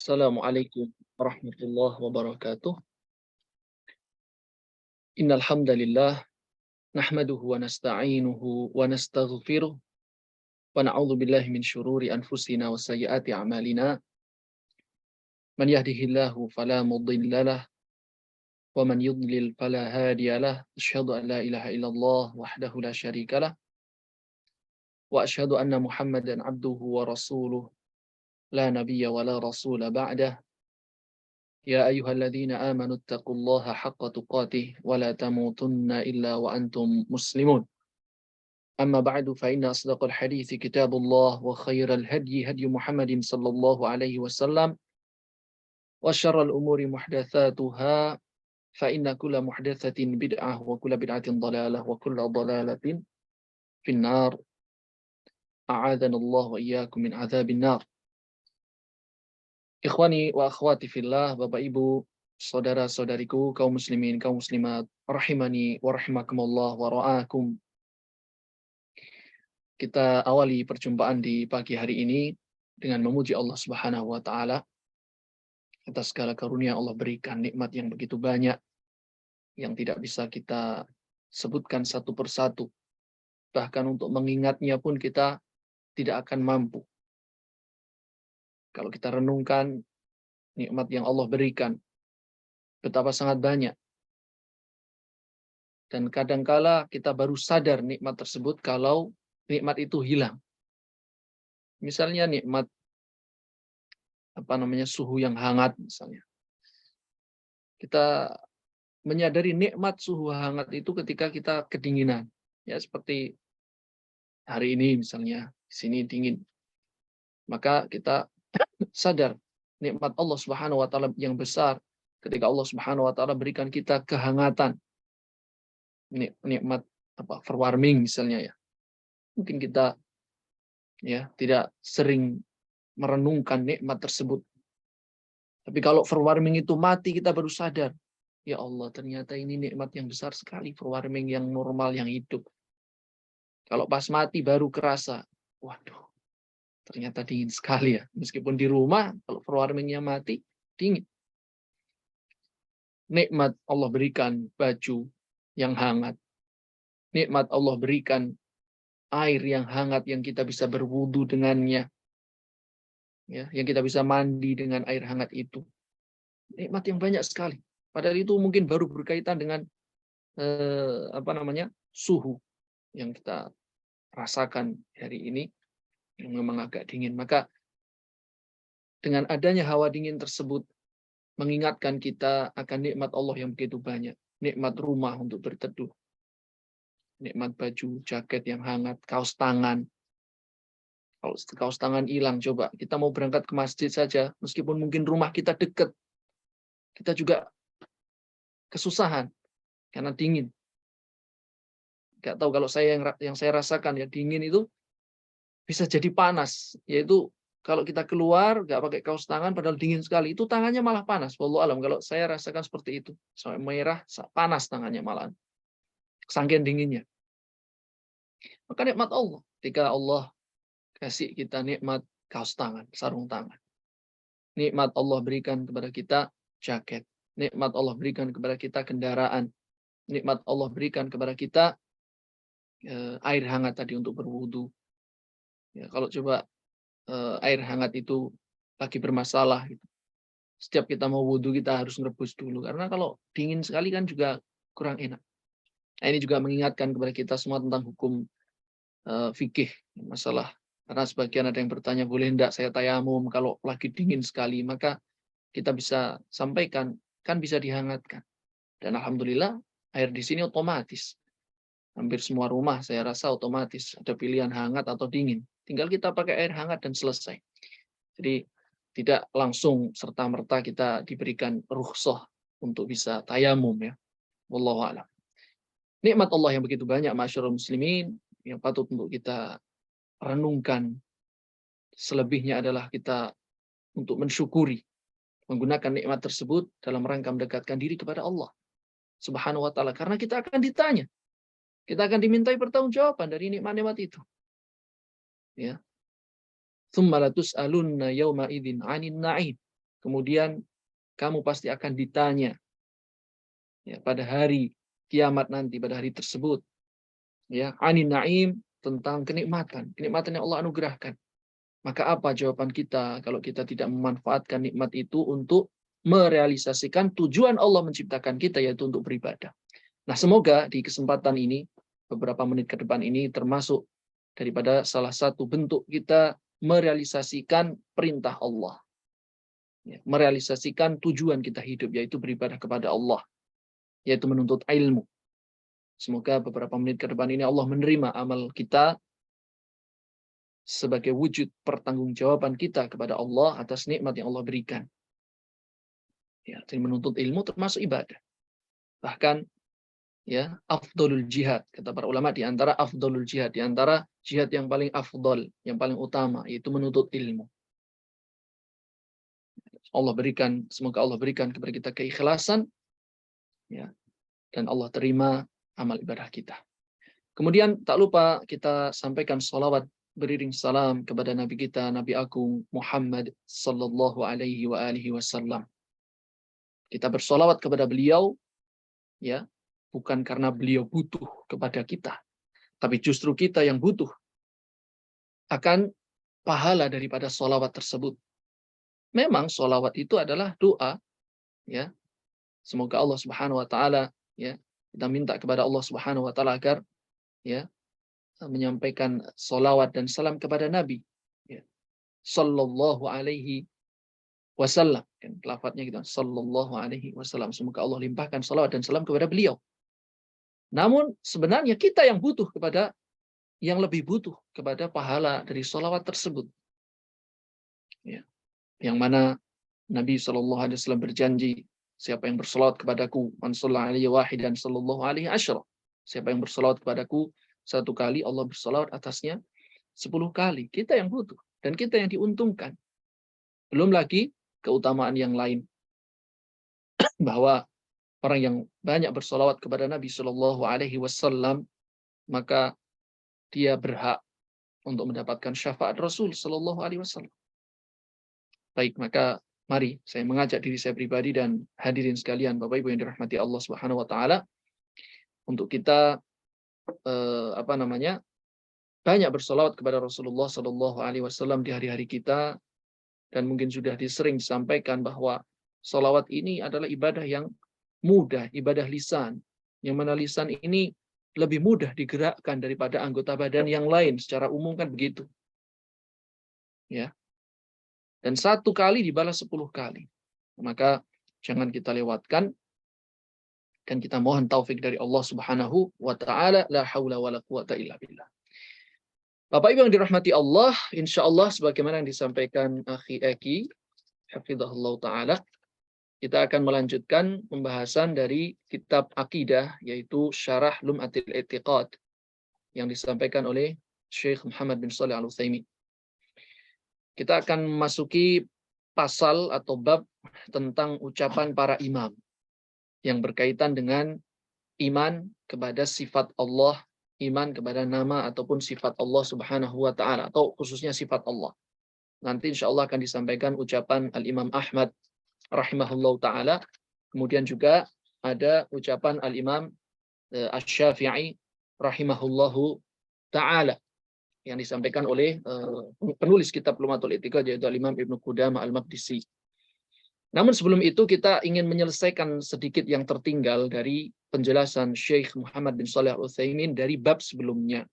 Assalamualaikum warahmatullahi wabarakatuh. Innal hamdalillah nahmaduhu wa nasta'inuhu wa nastaghfiruh wa na'udzu billahi min syururi anfusina wa sayyiati a'malina. Man yahdihillahu fala mudhillalah wa man yudlil fala hadiyalah. Asyhadu an la ilaha illallah wahdahu la syarikalah wa asyhadu anna Muhammadan abduhu wa rasuluh la nabiyya wa la rasula ba'dah. يا أيها الذين آمنوا اتقوا الله حق تقاته ولا تموتن إلا وأنتم مسلمون. أما بعد فإن أصدق الحديث كتاب الله وخير الهدي هدي محمد صلى الله عليه وسلم وشر الأمور محدثاتها فإن كل محدثة بدعة وكل بدعة ضلالة وكل ضلالة في النار. أعاذنا الله وإياكم من عذاب النار. Ikhwani wa akhwati fillah, Bapak Ibu, saudara-saudariku, kaum muslimin, kaum muslimat, rahimani wa rahimakumullah wa ra'akum. Kita awali perjumpaan di pagi hari ini dengan memuji Allah Subhanahu wa taala atas segala karunia Allah berikan, nikmat yang begitu banyak yang tidak bisa kita sebutkan satu persatu. Bahkan untuk mengingatnya pun kita tidak akan mampu. Kalau kita renungkan nikmat yang Allah berikan, betapa sangat banyak. Dan kadangkala kita baru sadar nikmat tersebut kalau nikmat itu hilang. Misalnya nikmat suhu yang hangat misalnya. Kita menyadari nikmat suhu hangat itu ketika kita kedinginan. Ya seperti hari ini misalnya, di sini dingin. Maka kita sadar nikmat Allah Subhanahu wa taala yang besar ketika Allah Subhanahu wa taala berikan kita kehangatan. Nikmat verwarming misalnya ya. Mungkin kita ya tidak sering merenungkan nikmat tersebut. Tapi kalau verwarming itu mati, kita baru sadar, ya Allah, ternyata ini nikmat yang besar sekali, verwarming yang normal, yang hidup. Kalau pas mati baru kerasa, waduh, ternyata dingin sekali ya. Meskipun di rumah, kalau verwarmingnya mati, dingin. Nikmat Allah berikan baju yang hangat. Nikmat Allah berikan air yang hangat yang kita bisa berwudu dengannya. Ya, yang kita bisa mandi dengan air hangat itu. Nikmat yang banyak sekali. Padahal itu mungkin baru berkaitan dengan suhu yang kita rasakan hari ini yang memang agak dingin. Maka dengan adanya hawa dingin tersebut mengingatkan kita akan nikmat Allah yang begitu banyak. Nikmat rumah untuk berteduh. Nikmat baju, jaket yang hangat, kaos tangan. Kalau kaos tangan hilang, coba kita mau berangkat ke masjid saja, meskipun mungkin rumah kita dekat, kita juga kesusahan karena dingin. Nggak tahu kalau yang saya rasakan ya, dingin itu bisa jadi panas, yaitu kalau kita keluar nggak pakai kaos tangan padahal dingin sekali, itu tangannya malah panas. Wallahu alam, kalau saya rasakan seperti itu, sampai merah, panas tangannya malah, saking dinginnya. Maka nikmat Allah, ketika Allah kasih kita nikmat kaos tangan, sarung tangan. Nikmat Allah berikan kepada kita jaket. Nikmat Allah berikan kepada kita kendaraan. Nikmat Allah berikan kepada kita air hangat tadi untuk berwudu. Ya, kalau coba air hangat itu lagi bermasalah, gitu. Setiap kita mau wudu kita harus merebus dulu, karena kalau dingin sekali kan juga kurang enak. Nah, ini juga mengingatkan kepada kita semua tentang hukum fikih masalah. Karena sebagian ada yang bertanya, boleh enggak saya tayamum kalau lagi dingin sekali? Maka kita bisa sampaikan, kan bisa dihangatkan. Dan alhamdulillah air di sini otomatis. Hampir semua rumah saya rasa otomatis ada pilihan hangat atau dingin. Tinggal kita pakai air hangat dan selesai. Jadi tidak langsung serta-merta kita diberikan rukhsah untuk bisa tayamum ya. Wallahu a'lam. Nikmat Allah yang begitu banyak, masyarul muslimin, yang patut untuk kita renungkan. Selebihnya adalah kita untuk mensyukuri, menggunakan nikmat tersebut dalam rangka mendekatkan diri kepada Allah Subhanahu wa taala, karena kita akan ditanya. Kita akan dimintai pertanggungjawaban dari nikmat-nikmat itu. Ya. Tsumma latus'alunna yauma idzin 'anil na'im. kemudian kamu pasti akan ditanya ya pada hari kiamat nanti, pada hari tersebut ya, anin naim, tentang kenikmatan yang Allah anugerahkan. Maka apa jawaban kita kalau kita tidak memanfaatkan nikmat itu untuk merealisasikan tujuan Allah menciptakan kita, yaitu untuk beribadah. Nah, semoga di kesempatan ini, beberapa menit ke depan ini, termasuk daripada salah satu bentuk kita merealisasikan perintah Allah. Ya, merealisasikan tujuan kita hidup, yaitu beribadah kepada Allah, yaitu menuntut ilmu. Semoga beberapa menit ke depan ini Allah menerima amal kita sebagai wujud pertanggungjawaban kita kepada Allah atas nikmat yang Allah berikan. Ya, jadi menuntut ilmu termasuk ibadah. Bahkan ya, afdolul jihad, kata para ulama, di antara afdolul jihad, di antara jihad yang paling afdol, yang paling utama, yaitu menuntut ilmu. Semoga Allah berikan kepada kita keikhlasan ya, dan Allah terima amal ibadah kita. Kemudian tak lupa kita sampaikan salawat beriring salam kepada Nabi kita, Nabi Agung Muhammad sallallahu alaihi wa alihi wasallam. Kita bersolawat kepada beliau ya, bukan karena beliau butuh kepada kita, tapi justru kita yang butuh akan pahala daripada solawat tersebut. Memang solawat itu adalah doa ya. Semoga Allah Subhanahu wa taala ya, kita minta kepada Allah Subhanahu wa taala agar ya menyampaikan solawat dan salam kepada Nabi ya, sallallahu alaihi wasallam, kan lafadznya gitu, sallallahu alaihi wasallam. Semoga Allah limpahkan salawat dan salam kepada beliau. Namun sebenarnya kita yang butuh kepada, yang lebih butuh kepada pahala dari solawat tersebut ya. Yang mana Nabi SAW berjanji, siapa yang bersolawat kepadaku, man shalla alaihi wahidan sallallahu alaihi asyra. Siapa yang bersolawat kepadaku satu kali, Allah bersolawat atasnya 10 kali. Kita yang butuh dan kita yang diuntungkan. Belum lagi keutamaan yang lain, bahwa orang yang banyak bersolawat kepada Nabi Shallallahu Alaihi Wasallam, maka dia berhak untuk mendapatkan syafaat Rasul Shallallahu Alaihi Wasallam. Baik, maka mari saya mengajak diri saya pribadi dan hadirin sekalian, Bapak Ibu yang dirahmati Allah Subhanahu Wa Taala, untuk kita banyak bersolawat kepada Rasulullah Shallallahu Alaihi Wasallam di hari-hari kita. Dan mungkin sudah sering disampaikan bahwa solawat ini adalah ibadah yang mudah, ibadah lisan. Yang mana lisan ini lebih mudah digerakkan daripada anggota badan yang lain. Secara umum kan begitu. Ya. Dan 1 kali dibalas 10 kali. Maka jangan kita lewatkan. Dan kita mohon taufik dari Allah Subhanahu wa ta'ala. La haula wa la quwata illa billah. Bapak Ibu yang dirahmati Allah, insya Allah sebagaimana yang disampaikan Akhi Eki, hafizahullah ta'ala, kita akan melanjutkan pembahasan dari kitab Akidah, yaitu Syarah Lum'atil I'tiqad, yang disampaikan oleh Syekh Muhammad bin Shalih Al-Utsaimin. Kita akan memasuki pasal atau bab tentang ucapan para imam, yang berkaitan dengan iman kepada sifat Allah, iman kepada nama ataupun sifat Allah Subhanahu wa ta'ala, atau khususnya sifat Allah. Nanti insya Allah akan disampaikan ucapan Al-Imam Ahmad rahimahullah ta'ala. Kemudian juga ada ucapan Al-Imam Asy-Syafi'i rahimahullahu ta'ala, yang disampaikan oleh penulis kitab Lumatul I'tiqad, yaitu Al-Imam Ibnu Qudamah Al-Maqdisi. Namun sebelum itu kita ingin menyelesaikan sedikit yang tertinggal dari penjelasan Syekh Muhammad bin Shalih Al-Utsaimin dari bab sebelumnya.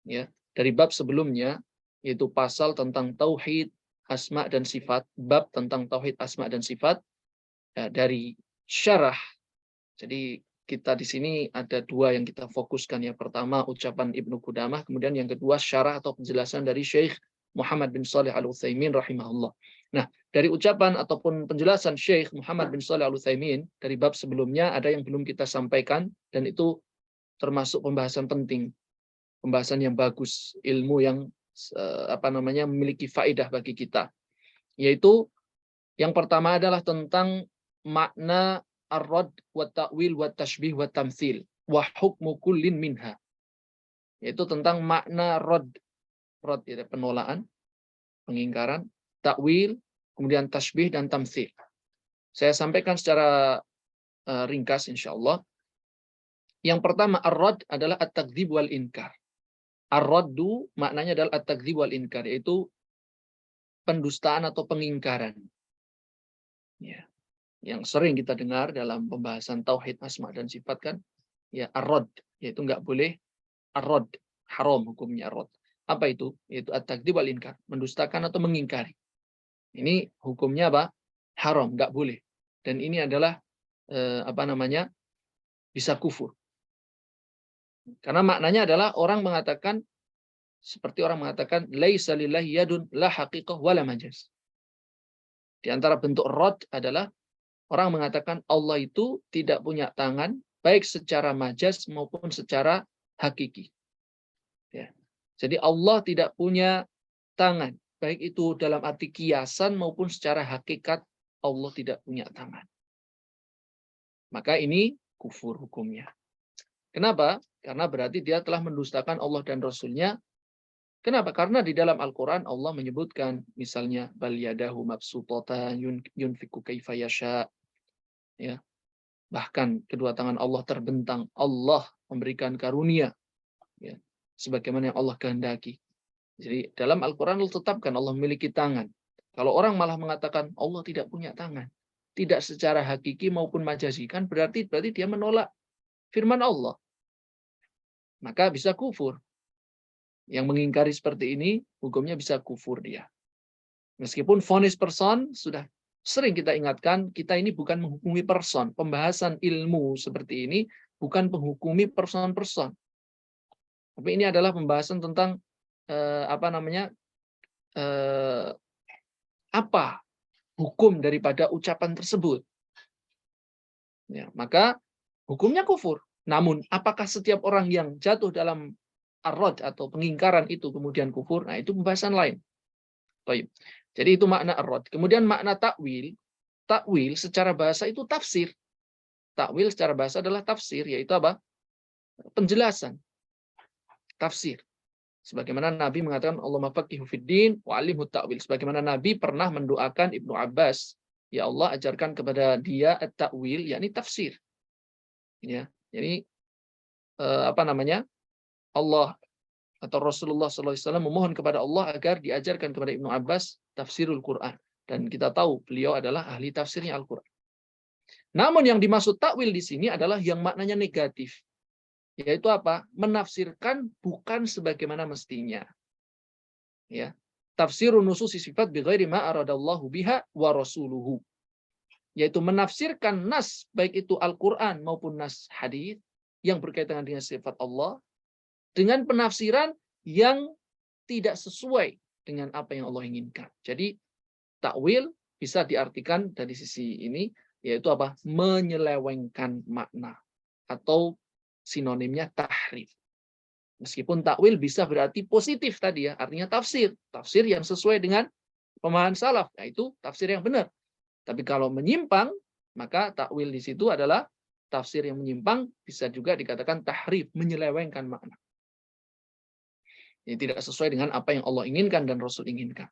Ya, dari bab sebelumnya, yaitu pasal tentang tauhid asma dan sifat, bab tentang tauhid asma dan sifat ya, dari syarah. Jadi kita di sini ada 2 yang kita fokuskan. Yang pertama ucapan Ibnu Qudamah, kemudian yang kedua syarah atau penjelasan dari Syekh Muhammad bin Shalih Al-Utsaimin rahimahullah. Nah, dari ucapan ataupun penjelasan Syekh Muhammad bin Shalih Al-Utsaimin dari bab sebelumnya ada yang belum kita sampaikan, dan itu termasuk pembahasan penting, pembahasan yang bagus, ilmu yang memiliki faedah bagi kita. Yaitu yang pertama adalah tentang makna ar-rad wa ta'wil wa tashbih wa tamtsil wa hukmu kullin minha. Yaitu tentang makna rad, ya, penolakan, pengingkaran, takwil, kemudian tasbih dan tamtsil. Saya sampaikan secara ringkas insyaallah. Yang pertama ar-rad adalah at-takdzib wal inkar. Ar-raddu maknanya adalah at-takdzib wal inkar, yaitu pendustaan atau pengingkaran. Ya. Yang sering kita dengar dalam pembahasan tauhid asma dan sifat kan, ya ar-rad, yaitu enggak boleh ar-rad, haram hukumnya ar-rad. Apa itu? Yaitu at-takdzib wal inkar, mendustakan atau mengingkari. Ini hukumnya apa? Haram, enggak boleh. Dan ini adalah bisa kufur. Karena maknanya adalah orang mengatakan seperti orang mengatakan laisa lillahi yadun la haqiqah wala majaz. Di antara bentuk rad adalah orang mengatakan Allah itu tidak punya tangan baik secara majaz maupun secara hakiki. Ya. Jadi Allah tidak punya tangan baik itu dalam arti kiasan maupun secara hakikat Allah tidak punya tangan. Maka ini kufur hukumnya. Kenapa? Karena berarti dia telah mendustakan Allah dan Rasul-Nya. Kenapa? Karena di dalam Al-Quran Allah menyebutkan misalnya bal yadahu mabsutatan yunfiku kaifa yasha. Ya. Bahkan kedua tangan Allah terbentang. Allah memberikan karunia ya, sebagaimana yang Allah kehendaki. Jadi dalam Al-Quran Allah tetapkan Allah memiliki tangan. Kalau orang malah mengatakan Allah tidak punya tangan, tidak secara hakiki maupun majazi, kan berarti dia menolak firman Allah. Maka bisa kufur. Yang mengingkari seperti ini, hukumnya bisa kufur dia. Meskipun vonis person, sudah sering kita ingatkan, kita ini bukan menghukumi person. Pembahasan ilmu seperti ini bukan menghukumi person-person. Tapi ini adalah pembahasan tentang apa hukum daripada ucapan tersebut. Ya, maka hukumnya kufur. Namun, apakah setiap orang yang jatuh dalam ar-rad atau pengingkaran itu kemudian kufur? Nah, itu pembahasan lain. Baik. Jadi itu makna ar-rad. Kemudian makna takwil. Takwil secara bahasa itu tafsir. Takwil secara bahasa adalah tafsir, yaitu apa? Penjelasan. Tafsir. Sebagaimana Nabi mengatakan Allahumma faqihu fiddin wa 'allimhu ta'wil. Sebagaimana Nabi pernah mendoakan Ibnu Abbas, ya Allah ajarkan kepada dia at-ta'wil, yakni tafsir. Ya. Jadi Allah atau Rasulullah SAW memohon kepada Allah agar diajarkan kepada Ibnu Abbas tafsirul Quran. Dan kita tahu beliau adalah ahli tafsirnya Al-Quran. Namun yang dimaksud takwil di sini adalah yang maknanya negatif. Yaitu apa? Menafsirkan bukan sebagaimana mestinya. Ya. Tafsirun nususi sifat bighairi ma aradallahu biha wa rasuluhu. Yaitu menafsirkan nas, baik itu Al-Quran maupun nas hadis yang berkaitan dengan sifat Allah, dengan penafsiran yang tidak sesuai dengan apa yang Allah inginkan. Jadi takwil bisa diartikan dari sisi ini, yaitu apa? Menyelewengkan makna atau sinonimnya tahrif. Meskipun takwil bisa berarti positif tadi ya, artinya tafsir yang sesuai dengan pemahaman salaf, yaitu tafsir yang benar. Tapi kalau menyimpang, maka takwil di situ adalah tafsir yang menyimpang, bisa juga dikatakan tahrif, menyelewengkan makna. Ini tidak sesuai dengan apa yang Allah inginkan dan Rasul inginkan.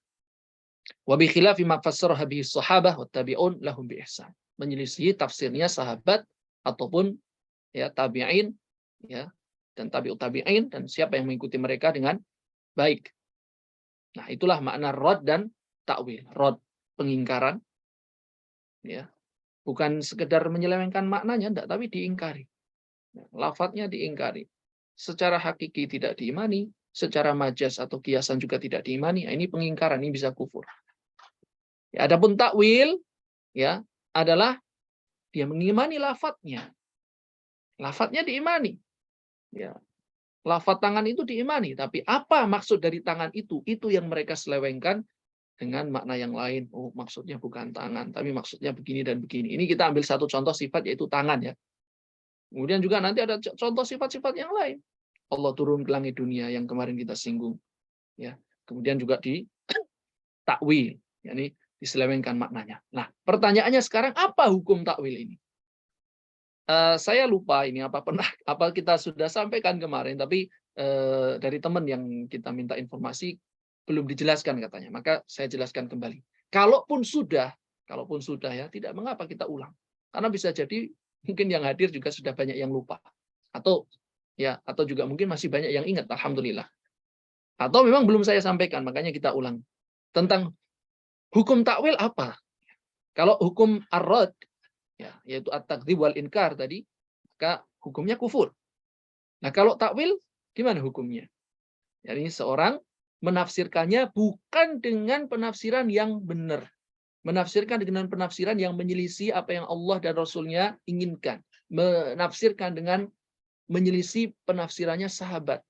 Wa bi khilafi ma fassaraha bihi sahabah wat tabi'un lahum bi ihsan. Menyelisihi tafsirnya sahabat ataupun ya tabi'in ya dan tabi'ut tabi'in dan siapa yang mengikuti mereka dengan baik. Nah, itulah makna rad dan takwil. Rad pengingkaran ya. Bukan sekedar menyelewengkan maknanya enggak, tapi diingkari. Lafadznya diingkari. Secara hakiki tidak diimani, secara majaz atau kiasan juga tidak diimani. Ini pengingkaran, ini bisa kufur. Ya, adapun takwil ya adalah dia mengimani lafadznya. Lafadznya diimani. Ya. Lafadz tangan itu diimani, tapi apa maksud dari tangan itu? Itu yang mereka selewengkan dengan makna yang lain. Oh, maksudnya bukan tangan, tapi maksudnya begini dan begini. Ini kita ambil satu contoh sifat, yaitu tangan ya. Kemudian juga nanti ada contoh sifat-sifat yang lain. Allah turun ke langit dunia yang kemarin kita singgung. Ya. Kemudian juga di takwil, yakni diselewengkan maknanya. Nah, pertanyaannya sekarang apa hukum takwil ini? Saya lupa ini apa kita sudah sampaikan kemarin, tapi dari teman yang kita minta informasi belum dijelaskan katanya. Maka saya jelaskan kembali. Kalaupun sudah ya, tidak mengapa kita ulang. Karena bisa jadi mungkin yang hadir juga sudah banyak yang lupa. Atau juga mungkin masih banyak yang ingat, alhamdulillah. Atau memang belum saya sampaikan, makanya kita ulang. Tentang hukum takwil apa? Kalau hukum ar-rad, yaitu at-takdzib wal inkar tadi, maka hukumnya kufur. Nah, kalau takwil gimana hukumnya? Jadi seorang menafsirkannya bukan dengan penafsiran yang benar. Menafsirkan dengan penafsiran yang menyelisih apa yang Allah dan Rasul-Nya inginkan. Menafsirkan dengan menyelisih penafsirannya sahabat,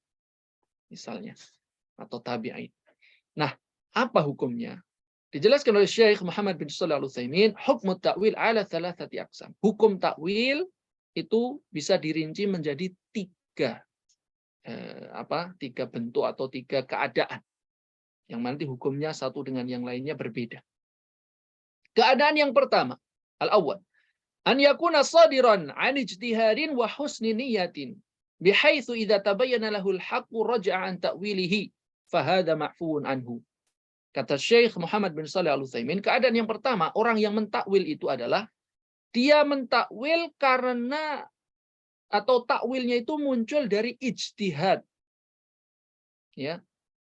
misalnya, atau tabi'in. Nah, apa hukumnya? Dijelaskan oleh Syekh Muhammad bin Shalih Al-Utsaimin, hukum takwil ala thalathati aqsam. Hukum takwil itu bisa dirinci menjadi tiga bentuk atau tiga keadaan. Yang nanti hukumnya satu dengan yang lainnya berbeda. Keadaan yang pertama, al-awwal, an yakuna sadiran an ijtihadin wa husni niyatin bihaitsu idza tabayyana lahu al-haqqu raja'a an ta'wilihi fa hadza ma'fuun anhu. Kata Syekh Muhammad bin Shalih Al-Utsaimin, keadaan yang pertama, orang yang mentakwil itu adalah dia mentakwil karena atau takwilnya itu muncul dari ijtihad. Ya.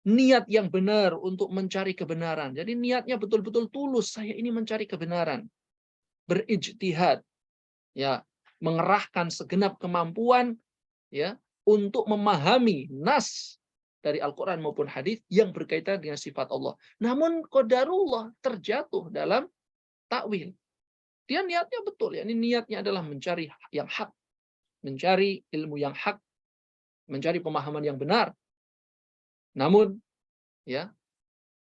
Niat yang benar untuk mencari kebenaran. Jadi niatnya betul-betul tulus, saya ini mencari kebenaran. Berijtihad. Ya, mengerahkan segenap kemampuan ya untuk memahami nas dari Al-Qur'an maupun hadis yang berkaitan dengan sifat Allah. Namun qadarullah terjatuh dalam takwil. Dia niatnya betul ya, ini niatnya adalah mencari yang hak, mencari ilmu yang hak, mencari pemahaman yang benar. Namun ya,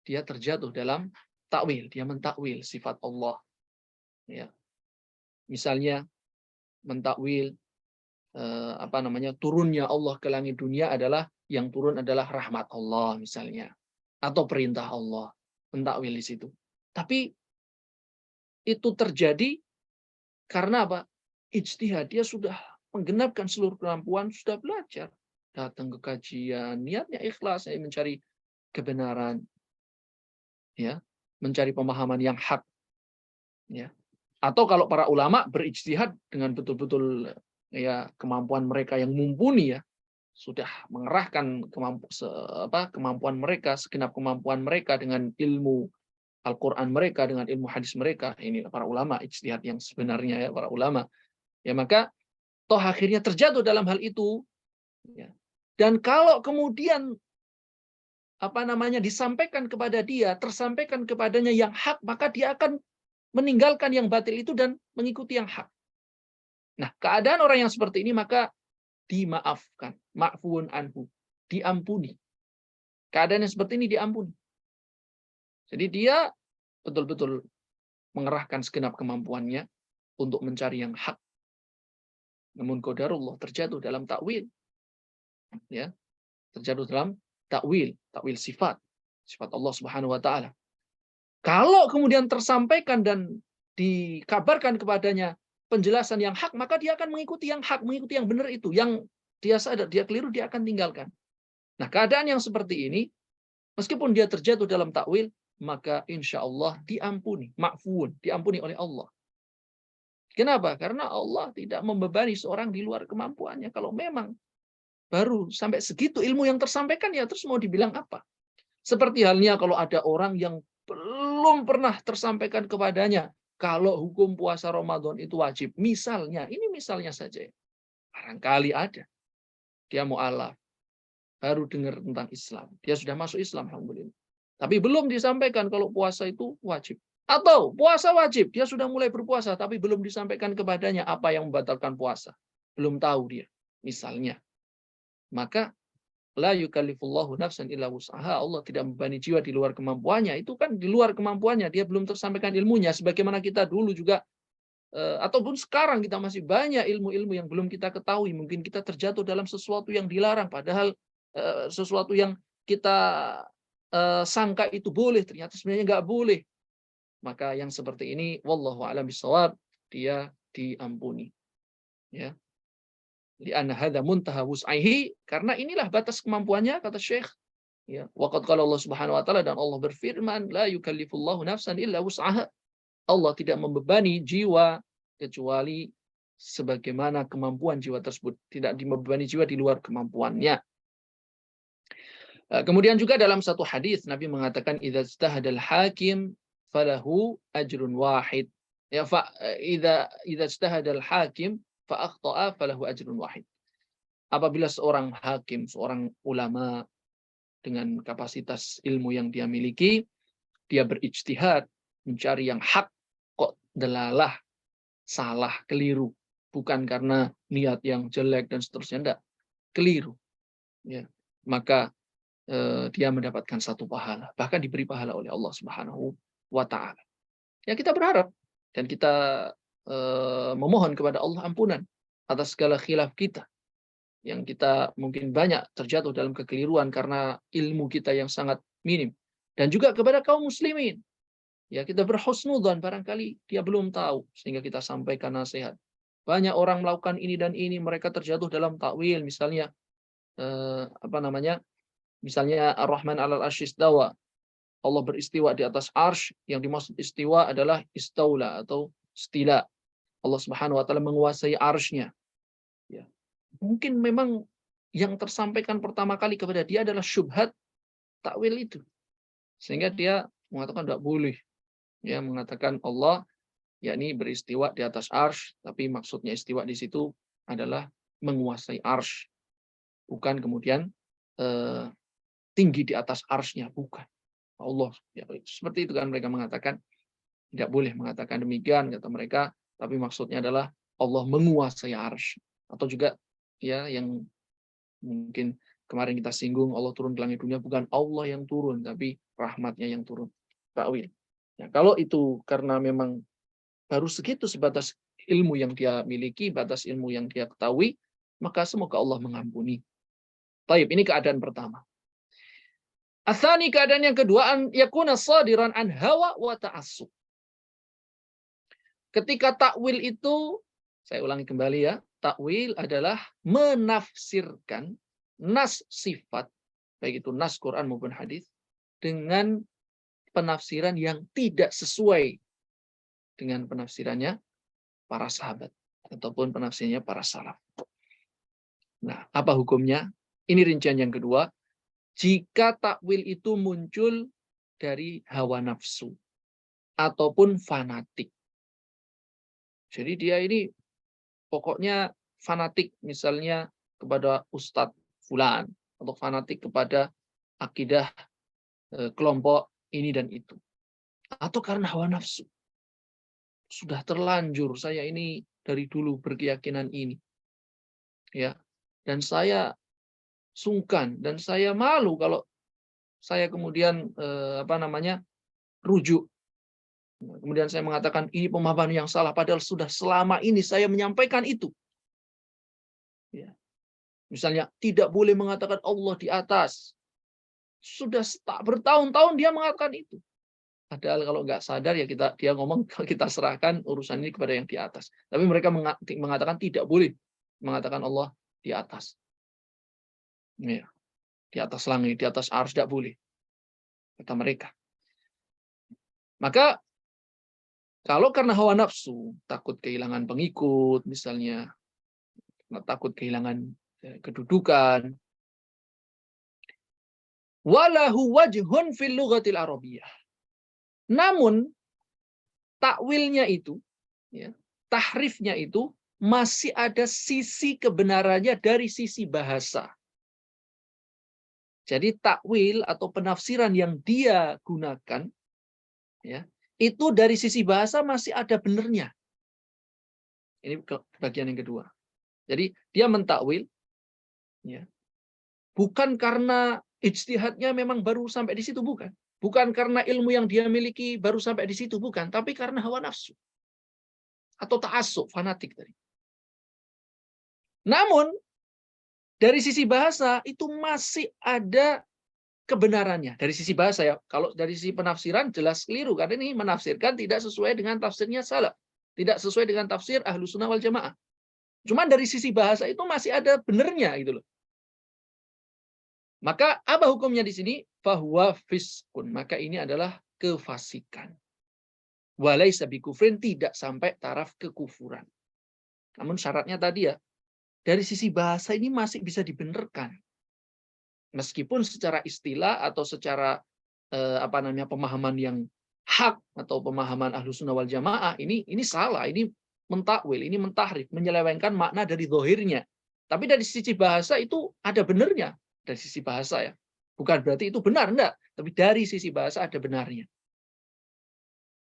dia terjatuh dalam takwil, dia mentakwil sifat Allah. Ya. Misalnya mentakwil turunnya Allah ke langit dunia adalah yang turun adalah rahmat Allah misalnya, atau perintah Allah, mentakwil di situ. Tapi itu terjadi karena apa? Ijtihad, dia sudah menggenapkan seluruh kemampuan, sudah belajar, datang ke kajian, niatnya ikhlas, mencari kebenaran, ya, mencari pemahaman yang hak, ya. Atau kalau para ulama berijtihad dengan betul-betul ya kemampuan mereka yang mumpuni ya, sudah mengerahkan kemampuan mereka, segenap kemampuan mereka dengan ilmu Al-Qur'an mereka, dengan ilmu hadis mereka. Ini para ulama ijtihad yang sebenarnya ya, para ulama. Ya, maka toh akhirnya terjatuh dalam hal itu, ya. Dan kalau kemudian disampaikan kepada dia, tersampaikan kepadanya yang hak, maka dia akan meninggalkan yang batil itu dan mengikuti yang hak. Nah, keadaan orang yang seperti ini maka dimaafkan, ma'fuun anhu, diampuni. Keadaan yang seperti ini diampuni. Jadi dia betul-betul mengerahkan segenap kemampuannya untuk mencari yang hak. Namun qadarullah terjatuh dalam takwil. Ya, terjatuh dalam takwil sifat Allah Subhanahu wa taala. Kalau kemudian tersampaikan dan dikabarkan kepadanya penjelasan yang hak, maka dia akan mengikuti yang hak, mengikuti yang benar itu. Yang dia sadar, dia keliru, dia akan tinggalkan. Nah, keadaan yang seperti ini, meskipun dia terjatuh dalam takwil, maka insya Allah diampuni, ma'fuun, diampuni oleh Allah. Kenapa? Karena Allah tidak membebani seorang di luar kemampuannya. Kalau memang baru sampai segitu ilmu yang tersampaikan, ya terus mau dibilang apa? Seperti halnya kalau ada orang yang belum pernah tersampaikan kepadanya kalau hukum puasa Ramadan itu wajib. Misalnya, ini misalnya saja. Barangkali ada. Dia mu'alaf. Baru dengar tentang Islam. Dia sudah masuk Islam, alhamdulillah. Tapi belum disampaikan kalau puasa itu wajib. Atau puasa wajib. Dia sudah mulai berpuasa, tapi belum disampaikan kepadanya apa yang membatalkan puasa. Belum tahu dia. Misalnya. Maka la yukallifullahu nafsan illa wus'aha. Allah tidak membebani jiwa di luar kemampuannya. Itu kan di luar kemampuannya. Dia belum tersampaikan ilmunya. Sebagaimana kita dulu juga, ataupun sekarang kita masih banyak ilmu-ilmu yang belum kita ketahui. Mungkin kita terjatuh dalam sesuatu yang dilarang. Padahal sesuatu yang kita sangka itu boleh. Ternyata sebenarnya nggak boleh. Maka yang seperti ini, wallahu a'lam bishawab, dia diampuni. Ya. Li'anna hadza muntaha wus'aihi, karena inilah batas kemampuannya, kata Syekh. Ya, waqad qala Allah Subhanahu wa taala, dan Allah berfirman, la yukallifullahu nafsan illa wus'aha. Allah tidak membebani jiwa kecuali sebagaimana kemampuan jiwa tersebut, tidak membebani jiwa di luar kemampuannya. Kemudian juga dalam satu hadis Nabi mengatakan, idza ijtahadal hakim falahu ajrun wahid. Ya, idza ijtahadal hakim fa akhta'a falahu ajrun wahid. Apabila seorang hakim, seorang ulama dengan kapasitas ilmu yang dia miliki, dia berijtihad mencari yang hak, kok delalah, salah, keliru, bukan karena niat yang jelek dan seterusnya, enggak, keliru, ya, maka dia mendapatkan satu pahala, bahkan diberi pahala oleh Allah Subhanahu wa taala. Ya, kita berharap dan kita memohon kepada Allah ampunan atas segala khilaf kita, yang kita mungkin banyak terjatuh dalam kekeliruan karena ilmu kita yang sangat minim. Dan juga kepada kaum muslimin, ya, kita berhusnudzon, barangkali dia belum tahu sehingga kita sampaikan nasihat. Banyak orang melakukan ini dan ini, mereka terjatuh dalam takwil, misalnya misalnya Ar-Rahman 'alal 'arsy istawa, Allah beristiwa di atas arsy, yang dimaksud istiwa adalah istaula atau stila, Allah Subhanahu wa taala menguasai arsy-Nya, ya. Mungkin memang yang tersampaikan pertama kali kepada dia adalah syubhat takwil itu, sehingga dia mengatakan tidak boleh, ya, mengatakan Allah yakni beristiwa di atas arsy, tapi maksudnya istiwa di situ adalah menguasai arsy, bukan kemudian tinggi di atas arsy-Nya, bukan. Allah, ya, seperti itu kan mereka mengatakan, tidak boleh mengatakan demikian kata mereka, tapi maksudnya adalah Allah menguasai arsy. Atau juga, ya, yang mungkin kemarin kita singgung, Allah turun ke langit dunia, bukan Allah yang turun, tapi rahmatnya yang turun. Takwil. Ya, kalau itu karena memang baru segitu sebatas ilmu yang dia miliki, batas ilmu yang dia ketahui, maka semoga Allah mengampuni. Taib, ini keadaan pertama. Atsani, keadaan yang kedua, an yakuna shadiran an hawa wa ta'assub. Ketika takwil itu, saya ulangi kembali ya, takwil adalah menafsirkan nas sifat, baik itu nas Quran maupun hadis, dengan penafsiran yang tidak sesuai dengan penafsirannya para sahabat ataupun penafsirnya para salaf. Nah, apa hukumnya? Ini rincian yang kedua. Jika takwil itu muncul dari hawa nafsu ataupun fanatik. Jadi dia ini pokoknya fanatik, misalnya kepada Ustadz Fulan, atau fanatik kepada akidah kelompok ini dan itu. Atau karena hawa nafsu. Sudah terlanjur, saya ini dari dulu berkeyakinan ini. Ya. Dan saya sungkan, dan saya malu kalau saya kemudian rujuk. Kemudian saya mengatakan ini pemahaman yang salah, padahal sudah selama ini saya menyampaikan itu. Ya. Misalnya tidak boleh mengatakan Allah di atas. Sudah bertahun-tahun dia mengatakan itu. Padahal kalau nggak sadar ya dia ngomong, kita serahkan urusan ini kepada yang di atas. Tapi mereka mengatakan tidak boleh mengatakan Allah di atas. Ya. Di atas langit, di atas arsy, tidak boleh, kata mereka. Maka kalau karena hawa nafsu, takut kehilangan pengikut, misalnya, takut kehilangan kedudukan, walahu wajhun fil lughatil arabiyyah. Namun takwilnya itu, ya, tahrifnya itu masih ada sisi kebenarannya dari sisi bahasa. Jadi takwil atau penafsiran yang dia gunakan, ya, itu dari sisi bahasa masih ada benernya. Ini bagian yang kedua. Jadi dia mentakwil, ya, bukan karena ijtihadnya memang baru sampai di situ, bukan. Bukan karena ilmu yang dia miliki baru sampai di situ, bukan. Tapi karena hawa nafsu atau ta'assub, fanatik tadi. Namun dari sisi bahasa itu masih ada kebenarannya. Dari sisi bahasa ya. Kalau dari sisi penafsiran jelas keliru, karena ini menafsirkan tidak sesuai dengan tafsirnya salaf, tidak sesuai dengan tafsir Ahlus Sunnah wal Jamaah. Cuman dari sisi bahasa itu masih ada benernya gitu loh. Maka apa hukumnya di sini? Fahuwa fiskun. Maka ini adalah kefasikan. Walaysa bikufrin, tidak sampai taraf kekufuran. Namun syaratnya tadi ya, dari sisi bahasa ini masih bisa dibenarkan. Meskipun secara istilah atau secara pemahaman yang hak atau pemahaman Ahlus Sunnah wal Jamaah ini salah, ini mentakwil, ini mentahrif, menyelewengkan makna dari zahirnya. Tapi dari sisi bahasa itu ada benarnya, dari sisi bahasa ya. Bukan berarti itu benar, enggak, tapi dari sisi bahasa ada benarnya.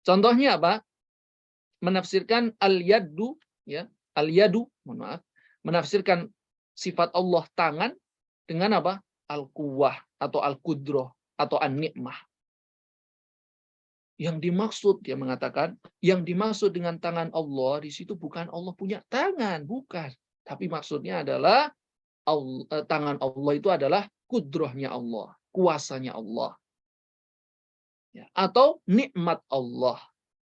Contohnya apa? Menafsirkan al-yadu ya, al-yadu, mohon maaf, menafsirkan sifat Allah tangan dengan apa? Al-quwwah atau al-qudrah atau an-ni'mah. Yang dimaksud, dia mengatakan, yang dimaksud dengan tangan Allah di situ bukan Allah punya tangan, bukan. Tapi maksudnya adalah tangan Allah itu adalah kudrahnya Allah, kuasanya Allah. Ya, atau nikmat Allah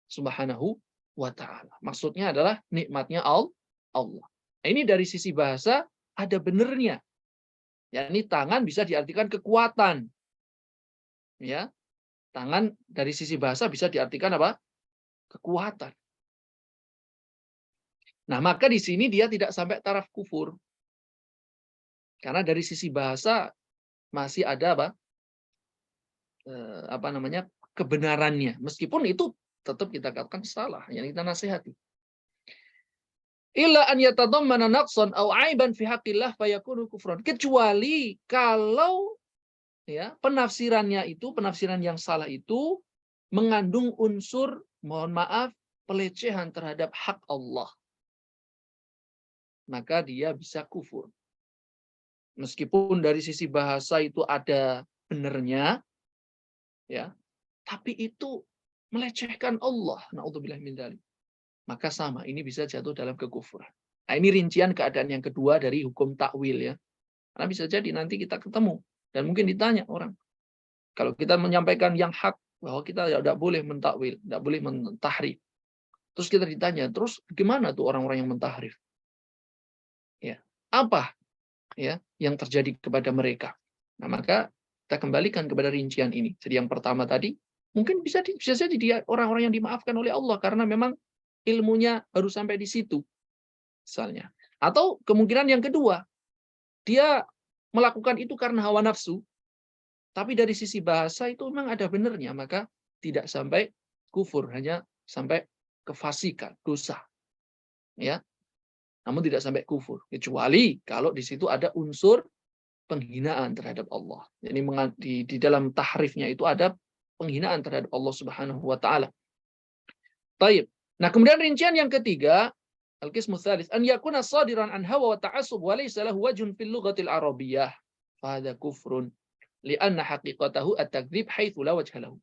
Subhanahu wa ta'ala. Maksudnya adalah nikmatnya Allah. Nah, ini dari sisi bahasa ada benernya. Ya, ini tangan bisa diartikan kekuatan. Ya, tangan dari sisi bahasa bisa diartikan apa? Kekuatan. Nah, maka di sini dia tidak sampai taraf kufur. Karena dari sisi bahasa masih ada kebenarannya. Meskipun itu tetap kita katakan salah, yang kita nasihati. Illa an yatadammana naqsan aw aiban fi haqqillah fayakunu kufran. Kecuali kalau ya, penafsiran yang salah itu mengandung unsur, mohon maaf, pelecehan terhadap hak Allah. Maka dia bisa kufur. Meskipun dari sisi bahasa itu ada benernya, ya, tapi itu melecehkan Allah. Na'udzubillah min dzalik. Maka sama, ini bisa jatuh dalam kekufuran. Nah, ini rincian keadaan yang kedua dari hukum takwil ya. Karena bisa jadi nanti kita ketemu dan mungkin ditanya orang. Kalau kita menyampaikan yang hak, bahwa kita tidak boleh mentakwil, tidak boleh mentahrif. Terus kita ditanya, terus gimana tuh orang-orang yang mentahrif? Ya, apa ya yang terjadi kepada mereka? Nah, maka kita kembalikan kepada rincian ini. Jadi yang pertama tadi, mungkin bisa jadi dia orang-orang yang dimaafkan oleh Allah karena memang ilmunya baru sampai di situ, misalnya. Atau kemungkinan yang kedua, dia melakukan itu karena hawa nafsu, tapi dari sisi bahasa itu memang ada benernya, maka tidak sampai kufur, hanya sampai kefasikan, dosa. Ya, namun tidak sampai kufur, kecuali kalau di situ ada unsur penghinaan terhadap Allah. Jadi di dalam tahrifnya itu ada penghinaan terhadap Allah Subhanahu wa taala. Baik. Nah, kemudian rincian yang ketiga, al-qismu tsalits, an yakuna shadiran an hawa wa ta'assub wa laysa lahu wajhun fil lughatil arabiyyah. Fa hadza kufrun li'anna haqiqatahu at-takdzib haitsu la wajha lahu.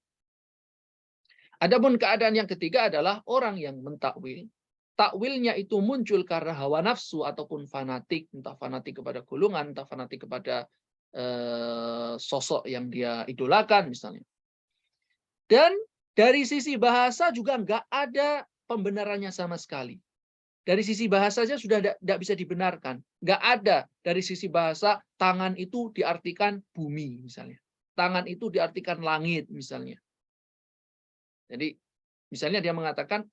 Adapun keadaan yang ketiga adalah orang yang mentakwil. Takwilnya itu muncul karena hawa nafsu ataupun fanatik, entah fanatik kepada golongan, entah fanatik kepada sosok yang dia idolakan misalnya. Dan dari sisi bahasa juga nggak ada pembenarannya sama sekali. Dari sisi bahasa saja sudah tidak bisa dibenarkan. Nggak ada dari sisi bahasa tangan itu diartikan bumi misalnya. Tangan itu diartikan langit misalnya. Jadi misalnya dia mengatakan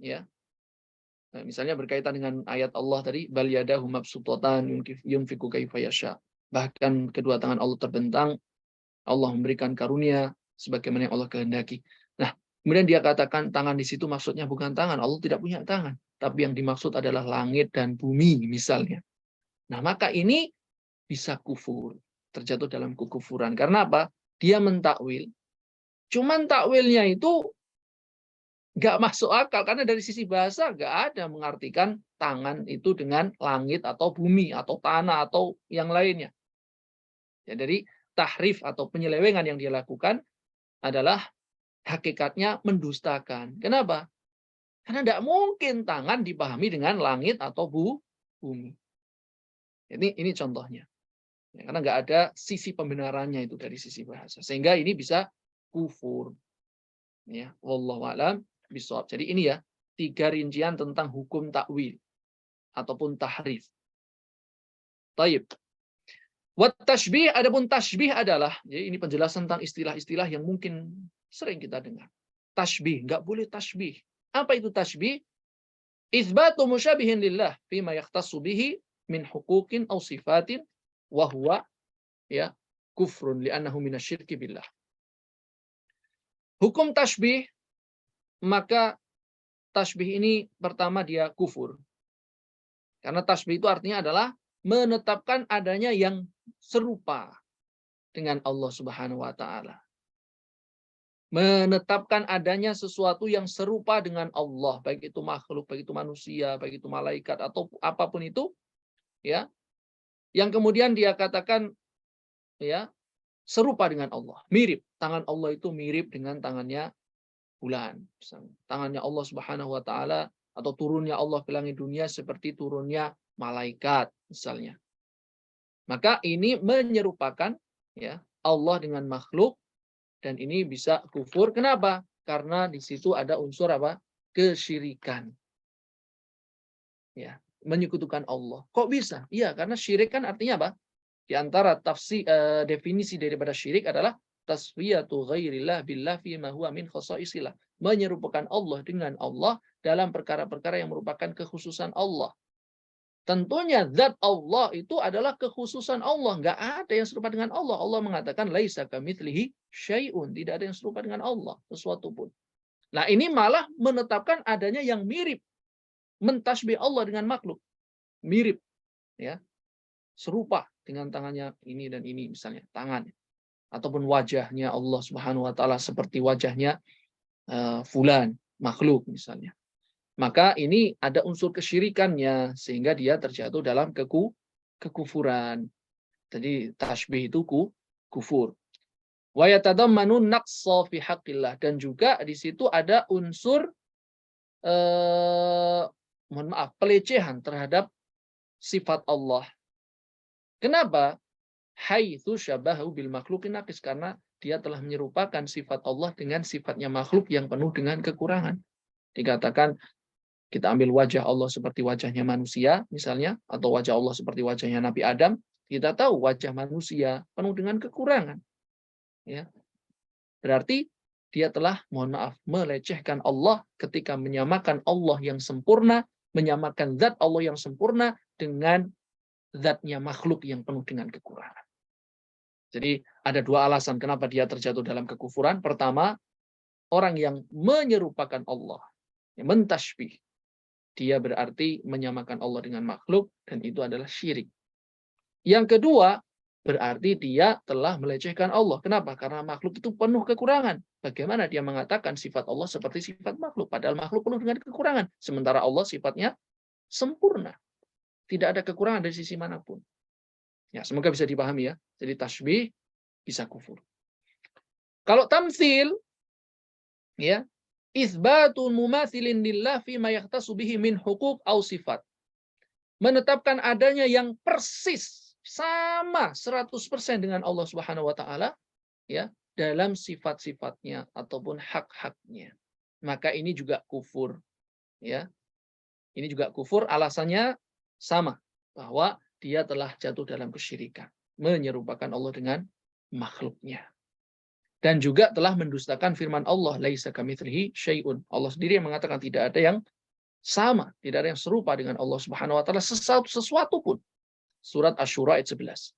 ya, misalnya berkaitan dengan ayat Allah tadi, bal yadahu mabsutatan yunfiqu kaifa yasha. Bahkan kedua tangan Allah terbentang, Allah memberikan karunia sebagaimana yang Allah kehendaki. Nah, kemudian dia katakan tangan di situ maksudnya bukan tangan, Allah tidak punya tangan, tapi yang dimaksud adalah langit dan bumi misalnya. Nah, maka ini bisa kufur, terjatuh dalam kekufuran. Karena apa? Dia mentakwil. Cuman takwilnya itu nggak masuk akal, karena dari sisi bahasa nggak ada mengartikan tangan itu dengan langit atau bumi atau tanah atau yang lainnya. Ya, dari tahrif atau penyelewengan yang dia lakukan adalah hakikatnya mendustakan. Kenapa? Karena tidak mungkin tangan dipahami dengan langit atau bumi. Ini contohnya. Ya, karena nggak ada sisi pembenarannya itu dari sisi bahasa. Sehingga ini bisa kufur. Ya, wallahu a'lam bishawab. Jadi ini ya 3 rincian tentang hukum takwil ataupun tahrif. Taib. Wat tashbih, adapun tashbih adalah, jadi ini penjelasan tentang istilah-istilah yang mungkin sering kita dengar. Tashbih, nggak boleh tashbih. Apa itu tashbih? Itsbatu musyabihin lillah fima yakhtassu bihi min huquqin aw sifatin wa huwa ya kufrun li'annahu minasyirki billah. Hukum tashbih, maka tashbih ini pertama dia kufur. Karena tashbih itu artinya adalah menetapkan adanya yang serupa dengan Allah Subhanahu wa taala. Menetapkan adanya sesuatu yang serupa dengan Allah, baik itu makhluk, baik itu manusia, baik itu malaikat atau apapun itu, ya. Yang kemudian dia katakan ya, serupa dengan Allah, mirip. Tangan Allah itu mirip dengan tangannya bulan. Tangannya Allah Subhanahu wa taala atau turunnya Allah ke langit dunia seperti turunnya malaikat misalnya. Maka ini menyerupakan ya Allah dengan makhluk dan ini bisa kufur. Kenapa? Karena di situ ada unsur apa? Kesyirikan. Ya, menyekutukan Allah. Kok bisa? Iya, karena syirik kan artinya apa? Di antara definisi daripada syirik adalah taswiyatu ghairillah billah fi ma huwa min khasaisillah. Menyerupakan Allah dengan Allah dalam perkara-perkara yang merupakan kekhususan Allah. Tentunya zat Allah itu adalah kekhususan Allah. Nggak ada yang serupa dengan Allah. Allah mengatakan laisa kamitslihi syai'un. Tidak ada yang serupa dengan Allah sesuatu pun. Nah, ini malah menetapkan adanya yang mirip. Mentasbih Allah dengan makhluk. Mirip, ya. Serupa dengan tangannya ini dan ini misalnya, tangan ataupun wajahnya Allah Subhanahu wa taala seperti wajahnya fulan, makhluk misalnya. Maka ini ada unsur kesyirikannya sehingga dia terjatuh dalam kekufuran. Jadi tasbih itu kufur. Wa yatadammanu naqsa fi haqqillah, dan juga di situ ada unsur pelecehan terhadap sifat Allah. Kenapa? Haitsu syabahu bil makhluqin naqis, karena dia telah menyerupakan sifat Allah dengan sifatnya makhluk yang penuh dengan kekurangan. Dikatakan kita ambil wajah Allah seperti wajahnya manusia misalnya, atau wajah Allah seperti wajahnya Nabi Adam, kita tahu wajah manusia penuh dengan kekurangan. Ya. Berarti dia telah, mohon maaf, melecehkan Allah ketika menyamakan Allah yang sempurna, menyamakan zat Allah yang sempurna dengan zatnya makhluk yang penuh dengan kekurangan. Jadi ada dua alasan kenapa dia terjatuh dalam kekufuran. Pertama, orang yang menyerupakan Allah, yang mentasbih, dia berarti menyamakan Allah dengan makhluk, dan itu adalah syirik. Yang kedua, berarti dia telah melecehkan Allah. Kenapa? Karena makhluk itu penuh kekurangan. Bagaimana dia mengatakan sifat Allah seperti sifat makhluk? Padahal makhluk penuh dengan kekurangan. Sementara Allah sifatnya sempurna. Tidak ada kekurangan dari sisi manapun. Ya, semoga bisa dipahami ya. Jadi tasbih bisa kufur. Kalau tamtsil, ya, itsbatul mumatsilin lillah fi ma yahtasu bihi min huquq au sifat. Menetapkan adanya yang persis sama 100% dengan Allah Subhanahu wa taala ya, dalam sifat-sifatnya ataupun hak-haknya. Maka ini juga kufur, ya. Ini juga kufur, alasannya sama, bahwa dia telah jatuh dalam kesyirikan, menyerupakan Allah dengan makhluknya. Dan juga telah mendustakan firman Allah, laisa kamitslihi syai'un. Allah sendiri yang mengatakan tidak ada yang sama, tidak ada yang serupa dengan Allah Subhanahu wa taala sesuatu pun. Surat Asy-Syura ayat 11.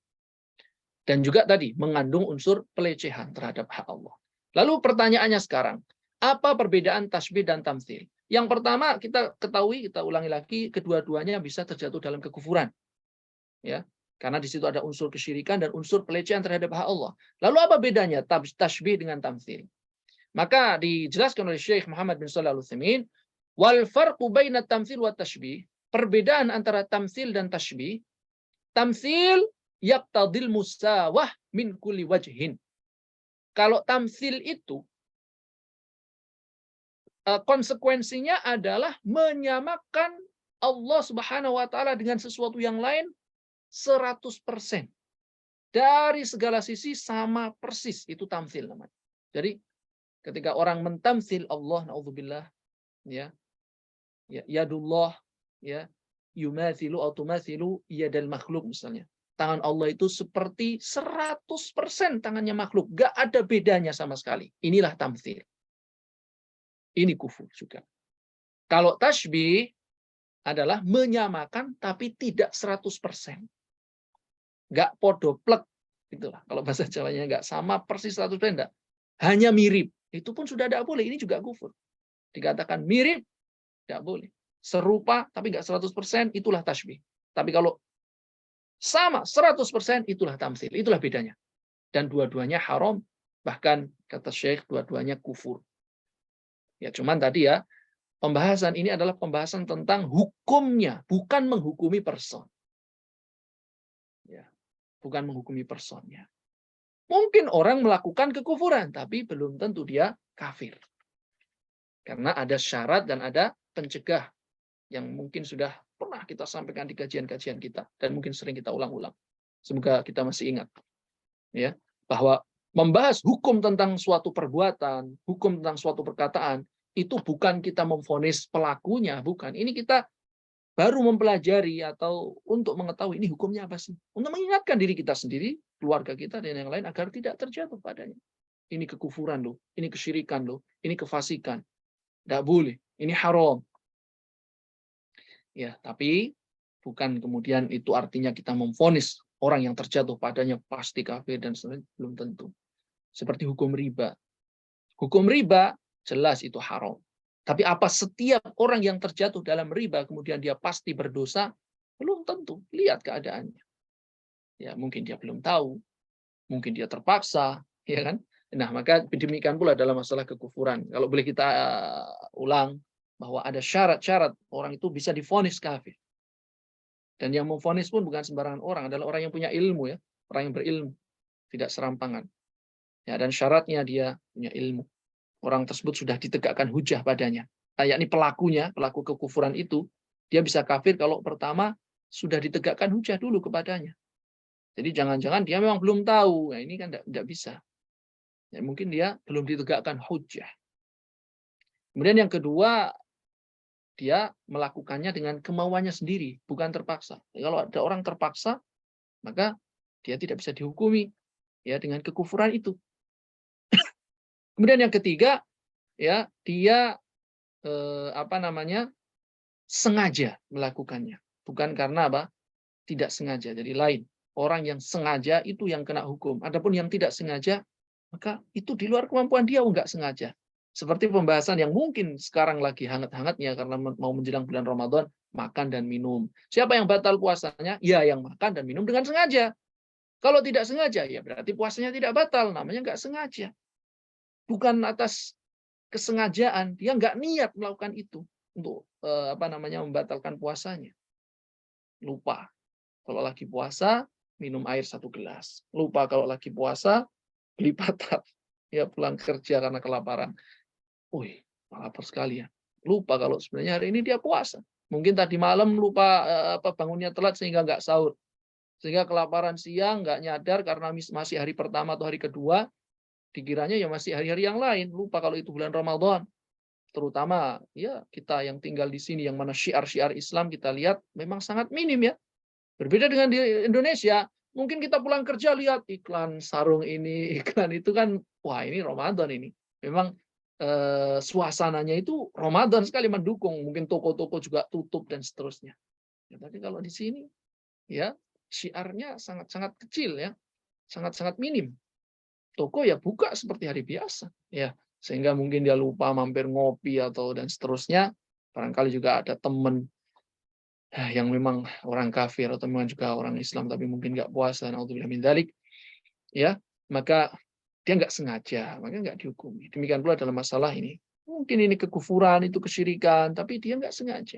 Dan juga tadi mengandung unsur pelecehan terhadap hak Allah. Lalu pertanyaannya sekarang, apa perbedaan tasbih dan tamtsil? Yang pertama kita ketahui, kita ulangi lagi, kedua-duanya bisa terjatuh dalam kekufuran. Ya. Karena di situ ada unsur kesyirikan dan unsur pelecehan terhadap hak Allah. Lalu apa bedanya tasbih dengan tamtsil? Maka dijelaskan oleh Syekh Muhammad bin Shalih Al-Utsaimin, wal farqu baina tamtsil wa tashbih. Perbedaan antara tamtsil dan tashbih. Tamtsil yaqtadil musawah min kulli wajhin. Kalau tamtsil itu konsekuensinya adalah menyamakan Allah Subhanahu wa taala dengan sesuatu yang lain 100%. Dari segala sisi sama persis, itu tamtsil namanya. Jadi ketika orang mentamtsil Allah, naudzubillah, ya, yadullah, ya, yumathilu atau tumathilu yadal makhluk misalnya. tangan Allah itu seperti 100% tangannya makhluk. Nggak ada bedanya sama sekali. Inilah tamtsil. Ini kufur juga. Kalau tasbih adalah menyamakan tapi tidak 100%. Nggak podoplek. Itulah. Kalau bahasa Jawanya nggak sama persis 100%. Enggak. Hanya mirip. Itu pun sudah tidak boleh. Ini juga kufur. Dikatakan mirip, tidak boleh. Serupa tapi nggak 100%, itulah tasbih. Tapi kalau sama 100%, itulah tamtsil. Itulah bedanya. Dan dua-duanya haram. Bahkan kata Syekh, dua-duanya kufur. Ya, cuman tadi ya, pembahasan ini adalah pembahasan tentang hukumnya, bukan menghukumi person. Ya, bukan menghukumi personnya. Mungkin orang melakukan kekufuran, tapi belum tentu dia kafir. Karena ada syarat dan ada pencegah yang mungkin sudah pernah kita sampaikan di kajian-kajian kita dan mungkin sering kita ulang-ulang. Semoga kita masih ingat, ya, bahwa membahas hukum tentang suatu perbuatan, hukum tentang suatu perkataan itu bukan kita memvonis pelakunya, bukan. Ini kita baru mempelajari atau untuk mengetahui ini hukumnya apa sih, untuk mengingatkan diri kita sendiri, keluarga kita dan yang lain agar tidak terjatuh padanya. Ini kekufuran loh, ini kesyirikan loh, ini kefasikan. Tidak boleh, ini haram. Ya, tapi bukan kemudian itu artinya kita memvonis orang yang terjatuh padanya pasti kafir dan sebagainya, belum tentu. Seperti hukum riba. Hukum riba jelas itu haram. Tapi apa setiap orang yang terjatuh dalam riba kemudian dia pasti berdosa? Belum tentu. Lihat keadaannya. Ya, mungkin dia belum tahu, mungkin dia terpaksa, ya kan? Nah, maka demikian pula dalam masalah kekufuran. Kalau boleh kita ulang bahwa ada syarat-syarat orang itu bisa divonis kafir. Dan yang memvonis pun bukan sembarangan orang, adalah orang yang punya ilmu, ya, orang yang berilmu, tidak serampangan. Ya, dan syaratnya dia punya ilmu. Orang tersebut sudah ditegakkan hujah padanya. Yakni pelakunya, pelaku kekufuran itu, dia bisa kafir kalau pertama sudah ditegakkan hujah dulu kepadanya. Jadi jangan-jangan dia memang belum tahu. Nah, ini kan tidak bisa. Ya, mungkin dia belum ditegakkan hujah. Kemudian yang kedua, dia melakukannya dengan kemauannya sendiri, bukan terpaksa. Kalau ada orang terpaksa, maka dia tidak bisa dihukumi ya dengan kekufuran itu. Kemudian yang ketiga, ya, dia sengaja melakukannya, bukan karena apa? Tidak sengaja. Jadi lain. Orang yang sengaja itu yang kena hukum. Adapun yang tidak sengaja, maka itu di luar kemampuan dia, enggak sengaja. Seperti pembahasan yang mungkin sekarang lagi hangat-hangatnya karena mau menjelang bulan Ramadan, makan dan minum. Siapa yang batal puasanya? Ya, yang makan dan minum dengan sengaja. Kalau tidak sengaja, ya berarti puasanya tidak batal. Namanya enggak sengaja. Bukan atas kesengajaan. Dia enggak niat melakukan itu untuk membatalkan puasanya. Lupa. Kalau lagi puasa, minum air 1 gelas. Lupa kalau lagi puasa, beli patat. Ya, pulang kerja karena kelaparan. Wih, lapar sekali ya. Lupa kalau sebenarnya hari ini dia puasa. Mungkin tadi malam lupa bangunnya telat sehingga nggak sahur. Sehingga kelaparan siang, nggak nyadar karena masih hari pertama atau hari kedua. Dikiranya ya masih hari-hari yang lain. Lupa kalau itu bulan Ramadan. Terutama ya kita yang tinggal di sini, yang mana syiar-syiar Islam kita lihat memang sangat minim ya. Berbeda dengan di Indonesia, mungkin kita pulang kerja lihat iklan sarung ini, iklan itu kan, wah ini Ramadan ini. Memang suasananya itu Ramadan sekali mendukung. Mungkin toko-toko juga tutup dan seterusnya. Ya, tapi kalau di sini, ya syiarnya sangat-sangat kecil ya, sangat-sangat minim. Toko ya buka seperti hari biasa, ya sehingga mungkin dia lupa mampir ngopi atau dan seterusnya. Barangkali juga ada teman yang memang orang kafir atau memang juga orang Islam tapi mungkin nggak puasa, naudzubillah min dzalik, ya, maka dia nggak sengaja, maka nggak dihukumi. Demikian pula dalam masalah ini. Mungkin ini kekufuran, itu kesyirikan, tapi dia nggak sengaja.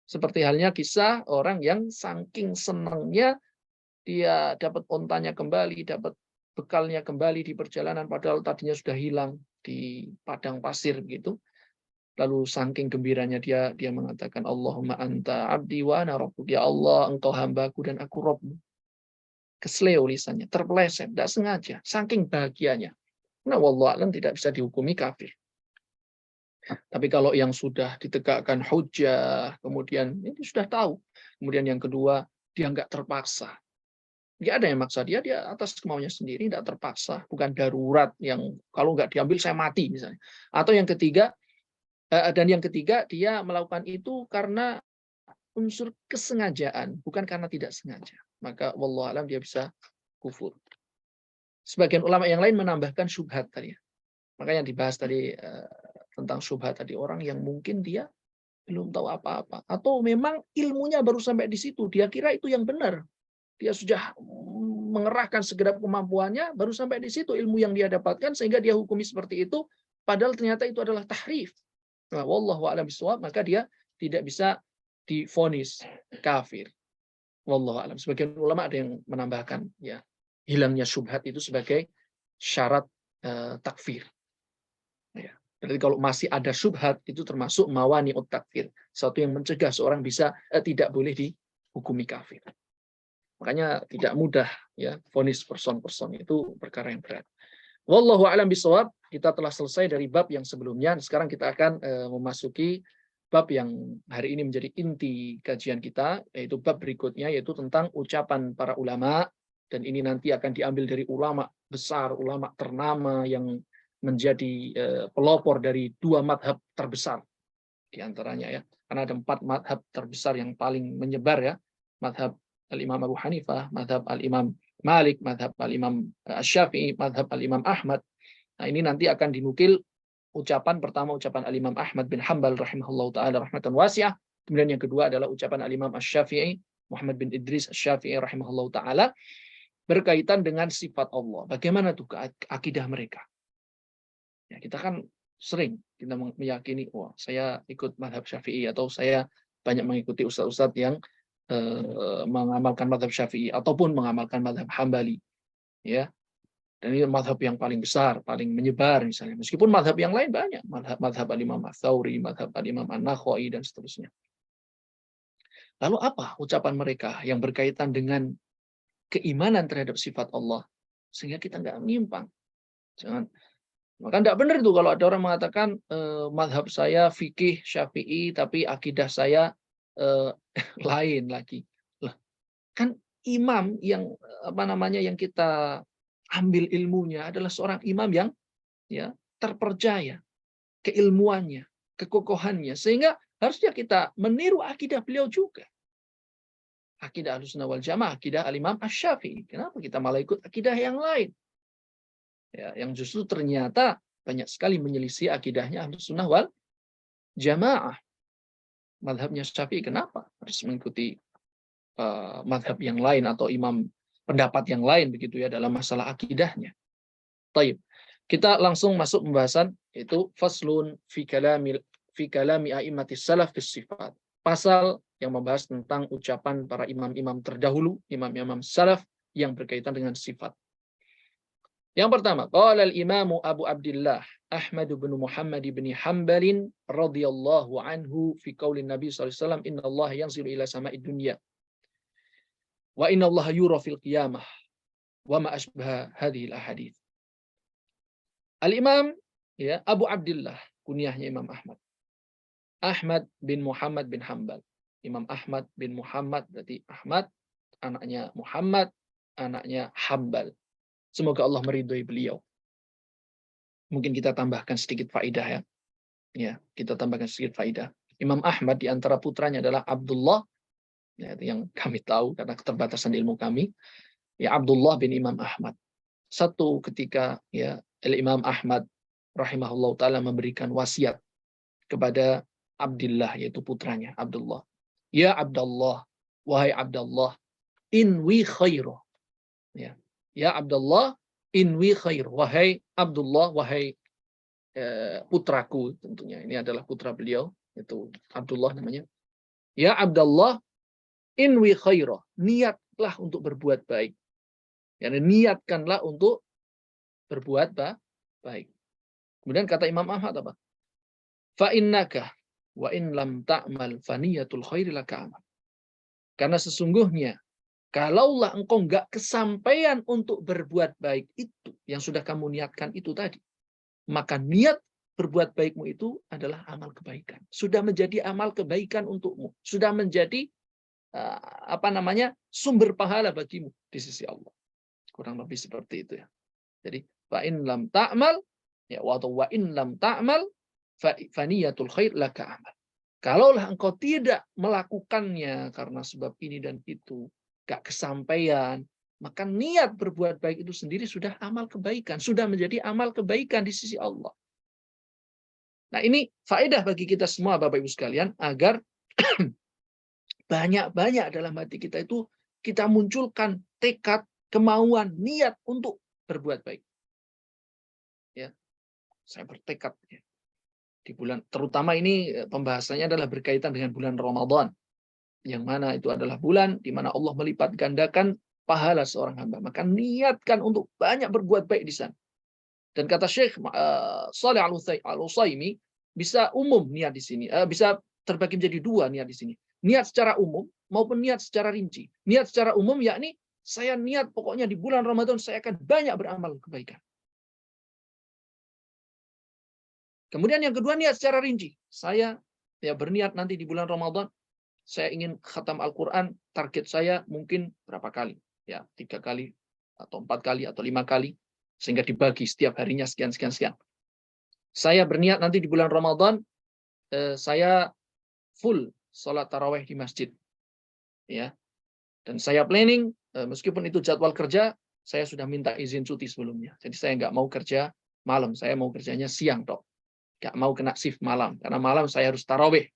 Seperti halnya kisah orang yang saking senangnya dia dapat ontanya kembali, dapat bekalnya kembali di perjalanan, padahal tadinya sudah hilang di padang pasir gitu. Lalu saking gembiranya dia mengatakan, Allahumma anta abdi wa ana rabbuk. Ya Allah, engkau hambaku dan aku Rabbmu. Kesleo lisannya, terpeleset, tidak sengaja, saking bahagianya. Nah, wallahu a'lam tidak bisa dihukumi kafir. Tapi kalau yang sudah ditegakkan hujjah, kemudian ini sudah tahu. Kemudian yang kedua, dia nggak terpaksa. Nggak ada yang maksa dia atas kemauannya sendiri, tidak terpaksa, bukan darurat yang kalau nggak diambil saya mati misalnya. Atau yang ketiga, dia melakukan itu karena unsur kesengajaan, bukan karena tidak sengaja. Maka wallahu alam dia bisa kufur. Sebagian ulama yang lain menambahkan syubhat tadi. Makanya dibahas tadi tentang syubhat tadi, orang yang mungkin dia belum tahu apa-apa atau memang ilmunya baru sampai di situ, dia kira itu yang benar. Dia sudah mengerahkan segenap kemampuannya, baru sampai di situ ilmu yang dia dapatkan sehingga dia hukumi seperti itu, padahal ternyata itu adalah tahrif. Nah, wallahu a'lam bishawab, maka dia tidak bisa divonis kafir. Wallahu a'lam. Sebagian ulama ada yang menambahkan ya, hilangnya syubhat itu sebagai syarat takfir. Ya. Berarti kalau masih ada syubhat itu termasuk mawani'ut takfir, sesuatu yang mencegah seorang bisa tidak boleh dihukumi kafir. Makanya tidak mudah ya vonis person itu perkara yang berat. Wallahu a'lam bishawab. Kita telah selesai dari bab yang sebelumnya. Sekarang kita akan memasuki bab yang hari ini menjadi inti kajian kita, yaitu bab berikutnya, yaitu tentang ucapan para ulama. Dan ini nanti akan diambil dari ulama besar, ulama ternama yang menjadi pelopor dari dua madhab terbesar di antaranya ya. Karena ada 4 madhab terbesar yang paling menyebar ya. Madhab Al-Imam Abu Hanifah, madhab Al-Imam Malik, madhab Al-Imam Asy-Syafi'i, madhab Al-Imam Ahmad. Nah, ini nanti akan dinukil ucapan Al-Imam Ahmad bin Hanbal rahimahullahu taala rahmatan wasi'ah. Kemudian yang kedua adalah ucapan Al-Imam Asy-Syafi'i, Muhammad bin Idris Asy-Syafi'i rahimahullahu taala berkaitan dengan sifat Allah. Bagaimana tuh akidah mereka? Ya, kita kan sering kita meyakini, wah saya ikut madhab Syafi'i atau saya banyak mengikuti ustadz-ustadz yang mengamalkan madhab Syafi'i ataupun mengamalkan madhab Hambali. Ya, dan ini madhab yang paling besar, paling menyebar misalnya. Meskipun madhab yang lain banyak, madhab Al-Imam Ats-Tsauri, madhab Al-Imam An-Nakhai, dan seterusnya. Lalu apa ucapan mereka yang berkaitan dengan keimanan terhadap sifat Allah? Sehingga kita nggak menyimpang. Jangan. Maka tidak benar itu kalau ada orang mengatakan madhab saya fikih Syafi'i, tapi akidah saya lain lagi. Lah, kan imam yang yang kita ambil ilmunya adalah seorang imam yang ya terpercaya keilmuannya, kekokohannya, sehingga harusnya kita meniru akidah beliau juga. Akidah Ahlussunnah wal Jamaah, akidah Al-Imam Asy-Syafi'i. Kenapa kita malah ikut akidah yang lain? Ya, yang justru ternyata banyak sekali menyelisih akidahnya Ahlussunnah wal Jamaah. Madhabnya Syafi'i kenapa harus mengikuti madhab yang lain atau imam pendapat yang lain begitu ya dalam masalah akidahnya. Taib. Kita langsung masuk pembahasan itu faslun fi kalami a'immatis salaf fis sifat. Pasal yang membahas tentang ucapan para imam-imam terdahulu, imam-imam salaf yang berkaitan dengan sifat. Yang pertama, qala al-Imam Abu Abdullah Ahmad bin Muhammad bin Hanbal radhiyallahu anhu fi qaulin Nabi sallallahu alaihi wasallam innallaha yanzilu ila sama'id dunya wa innallaha yura fil qiyamah wa ma asbaha hadhihi al-ahadits. Al-Imam ya Abu Abdullah, kunyahnya Imam Ahmad. Ahmad bin Muhammad bin Hanbal. Imam Ahmad bin Muhammad berarti Ahmad, anaknya Muhammad, anaknya Hanbal. Semoga Allah meridhoi beliau. Mungkin kita tambahkan sedikit faidah ya. Ya, kita tambahkan sedikit faidah. Imam Ahmad di antara putranya adalah Abdullah, ya, itu yang kami tahu karena keterbatasan ilmu kami. Ya, Abdullah bin Imam Ahmad. Satu ketika ya Imam Ahmad rahimahullah taala memberikan wasiat kepada Abdullah, yaitu putranya Abdullah. Ya Abdullah, wahai Abdullah, inwi khairu. Ya. Ya Abdullah, inwi khair. Wahai Abdullah, wahai putraku, tentunya ini adalah putra beliau, itu Abdullah namanya. Ya Abdullah, inwi khairah. Niatlah untuk berbuat baik. Yani niatkanlah untuk berbuat baik. Kemudian kata Imam Ahmad apa? Fa innaka wa in lam ta'mal faniyatul khairi laka amal. Karena sesungguhnya kalaulah engkau enggak kesampaian untuk berbuat baik itu yang sudah kamu niatkan itu tadi, maka niat berbuat baikmu itu adalah amal kebaikan. Sudah menjadi amal kebaikan untukmu. Sudah menjadi sumber pahala bagimu di sisi Allah. Kurang lebih seperti itu ya. Jadi fa in lam ta'mal ya wa in lam ta'mal fa niyatul khair laka amal. Kalaulah engkau tidak melakukannya karena sebab ini dan itu, gak kesampaian, maka niat berbuat baik itu sendiri sudah amal kebaikan, sudah menjadi amal kebaikan di sisi Allah. Nah, ini faedah bagi kita semua Bapak Ibu sekalian agar banyak-banyak dalam hati kita itu kita munculkan tekad, kemauan, niat untuk berbuat baik. Ya, saya bertekad ya. Di bulan, terutama ini pembahasannya adalah berkaitan dengan bulan Ramadan, yang mana itu adalah bulan di mana Allah melipat gandakan pahala seorang hamba. Maka niatkan untuk banyak berbuat baik di sana. Dan kata Syekh Shalih Al-Utsaimin, bisa umum niat di sini, bisa terbagi menjadi dua niat di sini. Niat secara umum maupun niat secara rinci. Niat secara umum yakni saya niat pokoknya di bulan Ramadan saya akan banyak beramal kebaikan. Kemudian yang kedua niat secara rinci. Saya ya berniat nanti di bulan Ramadan saya ingin khatam Al-Quran, target saya mungkin berapa kali? Ya, 3 kali atau 4 kali atau 5 kali. Sehingga dibagi setiap harinya sekian. Saya berniat nanti di bulan Ramadan, saya full sholat taraweh di masjid. Ya. Dan saya planning, meskipun itu jadwal kerja, saya sudah minta izin cuti sebelumnya. Jadi saya nggak mau kerja malam, saya mau kerjanya siang, Dok. Nggak mau kena shift malam, karena malam saya harus taraweh.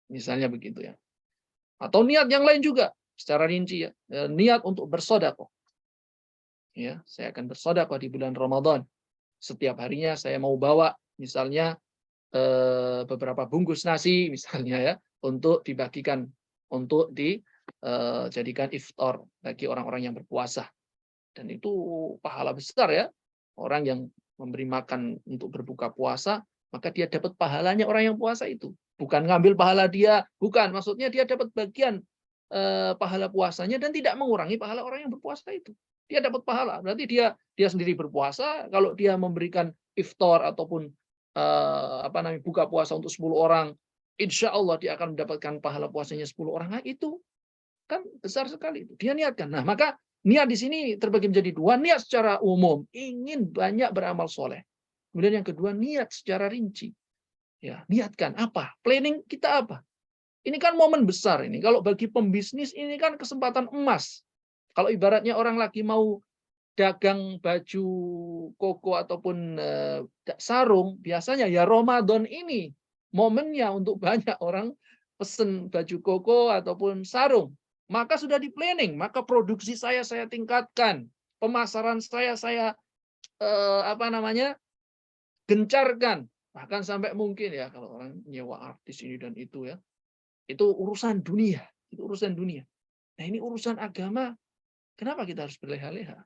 Misalnya begitu ya. Atau niat yang lain juga, secara rinci ya. Niat untuk bersedekah. Ya, saya akan bersedekah di bulan Ramadan. Setiap harinya saya mau bawa misalnya beberapa bungkus nasi misalnya ya untuk dibagikan, untuk dijadikan iftar bagi orang-orang yang berpuasa. Dan itu pahala besar ya. Orang yang memberi makan untuk berbuka puasa, maka dia dapat pahalanya orang yang puasa itu. Bukan ngambil pahala dia, bukan. Maksudnya dia dapat bagian pahala puasanya dan tidak mengurangi pahala orang yang berpuasa itu. Dia dapat pahala. Berarti dia sendiri berpuasa, kalau dia memberikan iftar ataupun buka puasa untuk 10 orang, insya Allah dia akan mendapatkan pahala puasanya 10 orang. Nah, itu kan besar sekali. Dia niatkan. Nah, maka niat di sini terbagi menjadi dua. Niat secara umum, ingin banyak beramal soleh. Kemudian yang kedua, niat secara rinci. Ya, niatkan apa? Planning kita apa? Ini kan momen besar ini. Kalau bagi pembisnis ini kan kesempatan emas. Kalau ibaratnya orang lagi mau dagang baju koko ataupun sarung, biasanya ya Ramadan ini momennya untuk banyak orang pesen baju koko ataupun sarung. Maka sudah di planning, maka produksi saya tingkatkan, pemasaran saya gencarkan, bahkan sampai mungkin ya kalau orang nyewa artis ini dan itu ya, itu urusan dunia, Nah, ini urusan agama, kenapa kita harus berleha-leha?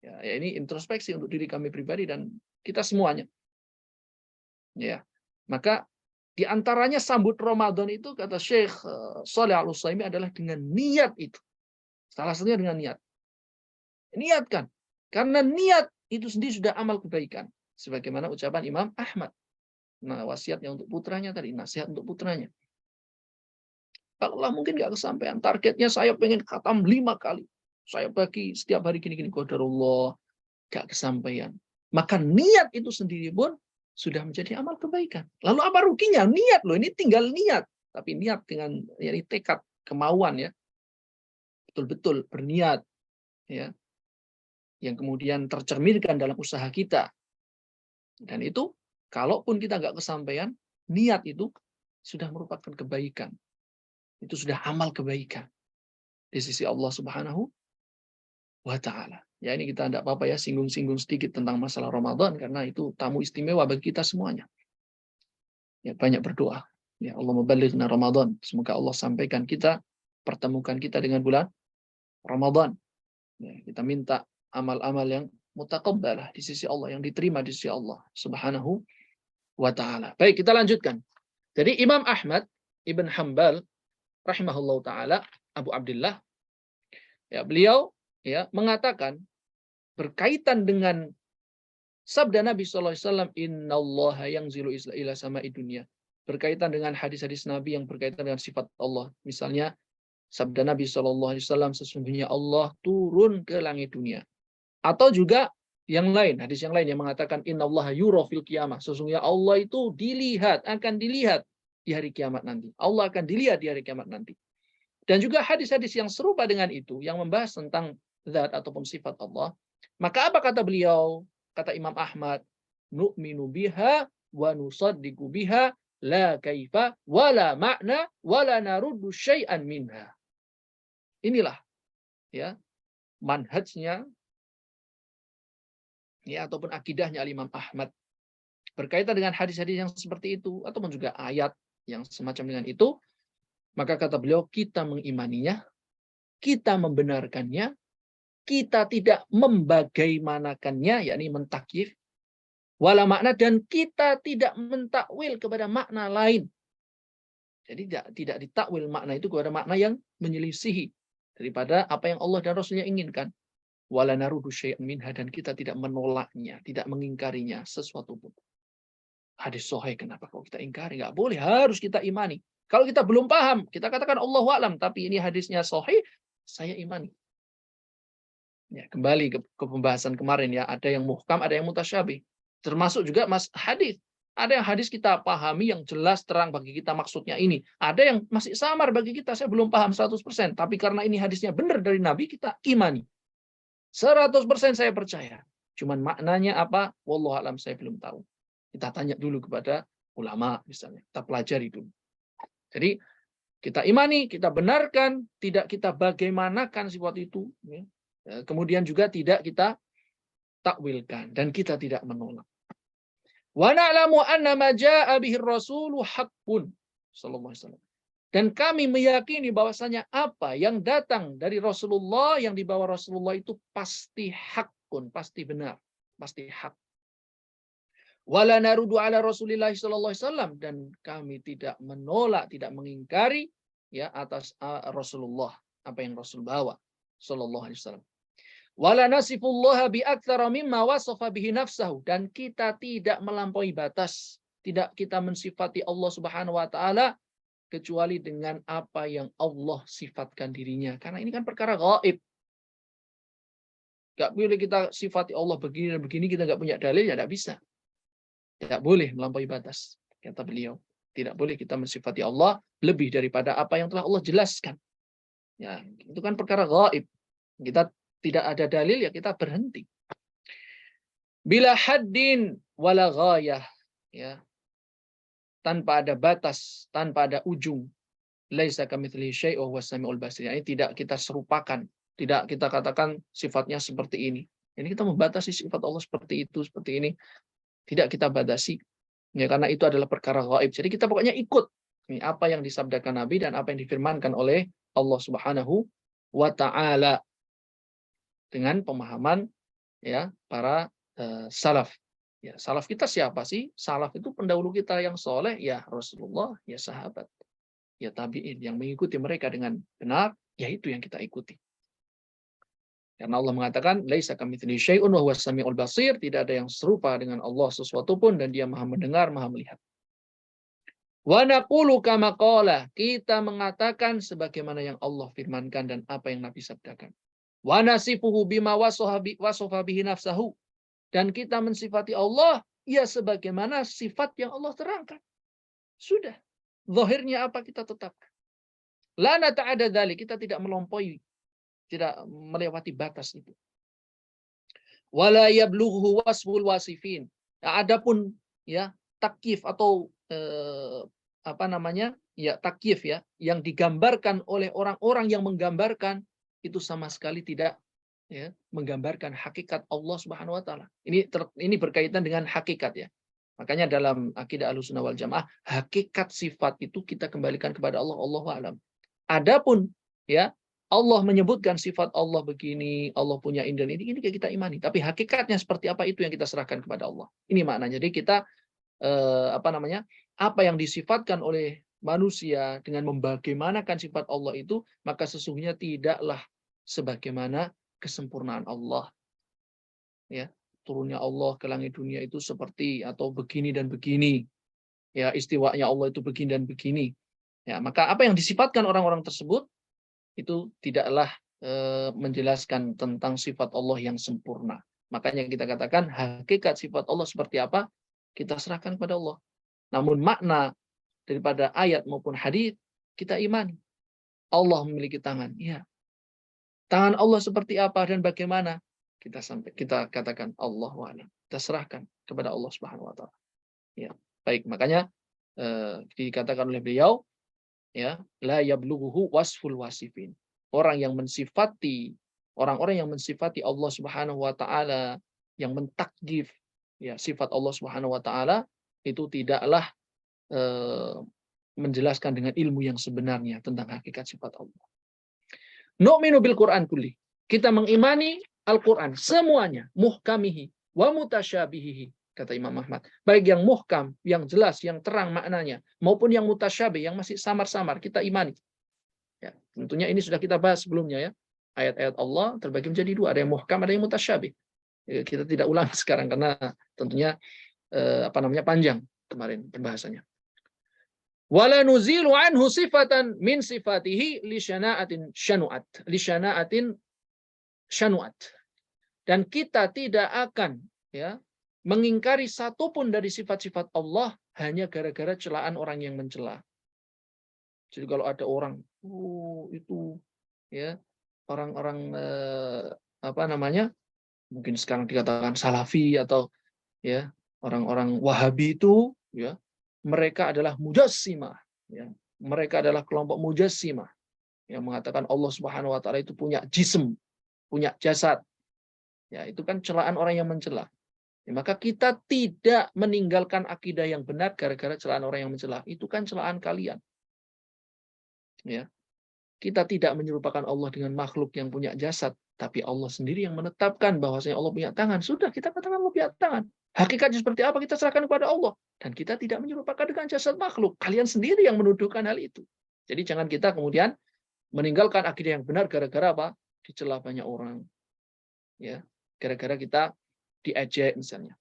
Ya, ini introspeksi untuk diri kami pribadi dan kita semuanya. Ya, maka di antaranya sambut Ramadan itu kata Syekh Shalih Al-Utsaimin adalah dengan niat itu. Salah satunya dengan niat. Niatkan. Karena niat itu sendiri sudah amal kebaikan. Sebagaimana ucapan Imam Ahmad. Nah, wasiatnya untuk putranya tadi, nasihat untuk putranya. Kalau Allah mungkin nggak kesampaian, targetnya saya pengen khatam 5 kali. Saya bagi setiap hari gini-gini, qadarullah, nggak kesampaian. Maka niat itu sendiri pun sudah menjadi amal kebaikan. Lalu apa ruginya? Niat loh, ini tinggal niat. Tapi niat dengan tekad, kemauan ya. Betul-betul berniat ya. Yang kemudian tercerminkan dalam usaha kita. Dan itu, kalaupun kita nggak kesampaian, niat itu sudah merupakan kebaikan. Itu sudah amal kebaikan di sisi Allah Subhanahu wa Ta'ala. Ya, ini kita tidak apa-apa ya singgung-singgung sedikit tentang masalah Ramadan karena itu tamu istimewa bagi kita semuanya. Ya, banyak berdoa. Ya, Allah mubalighna Ramadan. Semoga Allah sampaikan kita, pertemukan kita dengan bulan Ramadan. Ya, kita minta amal-amal yang mutaqabbalah di sisi Allah, yang diterima di sisi Allah Subhanahu wa Ta'ala. Baik, kita lanjutkan. Jadi Imam Ahmad Ibn Hanbal rahimahullah ta'ala, Abu Abdullah, ya, beliau ya mengatakan berkaitan dengan sabda Nabi SAW, innallaha yanzilu ila sama'i dunya, berkaitan dengan hadis-hadis Nabi yang berkaitan dengan sifat Allah. Misalnya Sabda Nabi SAW, sesungguhnya Allah turun ke langit dunia. Atau juga yang lain, hadis yang lain yang mengatakan innallaha yura fil qiyamah. Sesungguhnya Allah itu akan dilihat di hari kiamat nanti. Allah akan dilihat di hari kiamat nanti. Dan juga hadis-hadis yang serupa dengan itu yang membahas tentang zat ataupun sifat Allah. Maka apa kata beliau? Kata Imam Ahmad, nu'minu biha wa nusaddiqu biha la kaifa wala makna wala naruddu syai'an minha. Inilah ya manhajnya ya ataupun akidahnya Imam Ahmad berkaitan dengan hadis-hadis yang seperti itu ataupun juga ayat yang semacam dengan itu. Maka kata beliau, kita mengimaninya, kita membenarkannya, kita tidak membagaimanakannya, yakni mentakyif, wala makna, dan kita tidak mentakwil kepada makna lain. Jadi tidak ditakwil makna itu kepada makna yang menyelisihi daripada apa yang Allah dan Rasulnya inginkan. Wala narudu syai'an minha, dan kita tidak menolaknya, tidak mengingkarinya sesuatu pun. Hadis sahih, kenapa kok kita ingkari? Nggak boleh, harus kita imani. Kalau kita belum paham, kita katakan Allahu a'lam, tapi ini hadisnya sahih, saya imani. Ya, kembali ke pembahasan kemarin ya, ada yang muhkam, ada yang mutasyabih. Termasuk juga hadis. Ada yang hadis kita pahami yang jelas terang bagi kita maksudnya ini. Ada yang masih samar bagi kita, saya belum paham 100%. Tapi karena ini hadisnya benar dari Nabi, kita imani. 100% saya percaya. Cuman maknanya apa? Wallahu a'lam, saya belum tahu. Kita tanya dulu kepada ulama misalnya. Kita pelajari dulu. Jadi kita imani, kita benarkan, tidak kita bagaimanakan sifat itu. Kemudian juga tidak kita takwilkan. Dan kita tidak menolak. Wa na'lamu anna ma jaa'a bihi ar-rasulu haqqun sallallahu alaihi wasallam. Dan kami meyakini bahwasanya apa yang datang dari Rasulullah, yang dibawa Rasulullah itu pasti hakun, pasti benar, pasti hak. Wala narudu ala Rasulillah sallallahu alaihi wasallam, dan kami tidak menolak, tidak mengingkari ya atas Rasulullah, apa yang Rasul bawa sallallahu alaihi wasallam. Wala nasifullaha bi aktsara mimma wasafa bihi nafsahu, dan kita tidak melampaui batas, tidak kita mensifati Allah Subhanahu wa taala kecuali dengan apa yang Allah sifatkan dirinya. Karena ini kan perkara gaib. Gak boleh kita sifati Allah begini dan begini, kita gak punya dalil, ya gak bisa. Tidak boleh melampaui batas, kata beliau. Tidak boleh kita mensifati Allah lebih daripada apa yang telah Allah jelaskan. Ya, itu kan perkara gaib. Kita tidak ada dalil, ya kita berhenti. Bila haddin wala ghayah, ya. Tanpa ada batas, tanpa ada ujung. Laisa kamitslihi syai' wa huwas samiul basir. Ini tidak kita serupakan, tidak kita katakan sifatnya seperti ini. Ini kita membatasi sifat Allah seperti itu, seperti ini. Tidak kita batasi. Ya, karena itu adalah perkara gaib. Jadi kita pokoknya ikut apa yang disabdakan Nabi dan apa yang difirmankan oleh Allah Subhanahu wa taala dengan pemahaman ya para salaf. Ya, salaf kita siapa sih? Salaf itu pendahulu kita yang soleh, ya Rasulullah, ya sahabat, ya tabi'in, yang mengikuti mereka dengan benar, ya itu yang kita ikuti. Karena Allah mengatakan, laisa kamitslihi syai'un wa huwas samiul basir, tidak ada yang serupa dengan Allah sesuatu pun, dan Dia Maha mendengar, Maha melihat. Wa naqulu kama qala, kita mengatakan sebagaimana yang Allah firmankan dan apa yang Nabi sabdakan. Wa nasifuhu bima wasafa bihi nafsahu, dan kita mensifati Allah ya sebagaimana sifat yang Allah terangkan. Sudah. Zahirnya apa kita tetapkan. La nata'adda dzalik, kita tidak melampaui, tidak melewati batas itu. Wala yablughu wasful wasifin. Nah, adapun ya takyif atau ya takyif ya yang digambarkan oleh orang-orang yang menggambarkan itu sama sekali tidak ya menggambarkan hakikat Allah Subhanahu wa taala. Ini berkaitan dengan hakikat ya. Makanya dalam akidah Ahlussunnah wal Jamaah, hakikat sifat itu kita kembalikan kepada Allah, Allahu a'lam. Adapun ya Allah menyebutkan sifat Allah begini, Allah punya ini kita imani. Tapi hakikatnya seperti apa itu yang kita serahkan kepada Allah. Ini maknanya. Jadi kita apa yang disifatkan oleh manusia dengan membagaimanakan sifat Allah itu, maka sesungguhnya tidaklah sebagaimana kesempurnaan Allah. Ya, turunnya Allah ke langit dunia itu seperti atau begini dan begini. Ya, istiwanya Allah itu begini dan begini. Ya, maka apa yang disifatkan orang-orang tersebut itu tidaklah menjelaskan tentang sifat Allah yang sempurna. Makanya kita katakan hakikat sifat Allah seperti apa, kita serahkan kepada Allah. Namun makna daripada ayat maupun hadis kita imani. Allah memiliki tangan. Ya. Tangan Allah seperti apa dan bagaimana? Kita katakan Allahu a'lam. Kita serahkan kepada Allah Subhanahu wa taala. Ya. Baik, makanya dikatakan oleh beliau, ya, la yablughuhu wasful wasifin. Orang-orang yang mensifati Allah Subhanahu wa taala, yang mentakdif ya sifat Allah Subhanahu wa taala itu tidaklah menjelaskan dengan ilmu yang sebenarnya tentang hakikat sifat Allah. Nu'minu bil Qur'an kulli. Kita mengimani Al-Qur'an semuanya, muhkamihi wa mutasyabihihi, kata Imam Ahmad. Baik yang muhkam, yang jelas, yang terang maknanya, maupun yang mutasyabih, yang masih samar-samar, kita imani. Ya, tentunya ini sudah kita bahas sebelumnya ya. Ayat-ayat Allah terbagi menjadi dua, ada yang muhkam, ada yang mutasyabih. Ya, kita tidak ulang sekarang karena tentunya panjang kemarin pembahasannya. Wala nuzilu anhu sifatan min sifatihi li syana'atin syanu'at. Dan kita tidak akan ya mengingkari satupun dari sifat-sifat Allah hanya gara-gara celaan orang yang mencela. Jadi kalau ada orang itu ya orang-orang mungkin sekarang dikatakan salafi atau ya orang-orang Wahabi itu ya mereka adalah mujassimah ya. Mereka adalah kelompok mujassimah yang mengatakan Allah Subhanahu wa taala itu punya jism, punya jasad. Ya, itu kan celaan orang yang mencela. Ya, maka kita tidak meninggalkan akidah yang benar gara-gara celaan orang yang mencela. Itu kan celaan kalian. Ya. Kita tidak menyerupakan Allah dengan makhluk yang punya jasad, tapi Allah sendiri yang menetapkan bahwasanya Allah punya tangan. Sudah, kita katakan Allah punya tangan. Hakikatnya seperti apa kita serahkan kepada Allah. Dan kita tidak menyerupakan dengan jasad makhluk. Kalian sendiri yang menuduhkan hal itu. Jadi jangan kita kemudian meninggalkan akidah yang benar gara-gara apa? Dicela banyak orang. Ya, gara-gara kita diejek misalnya.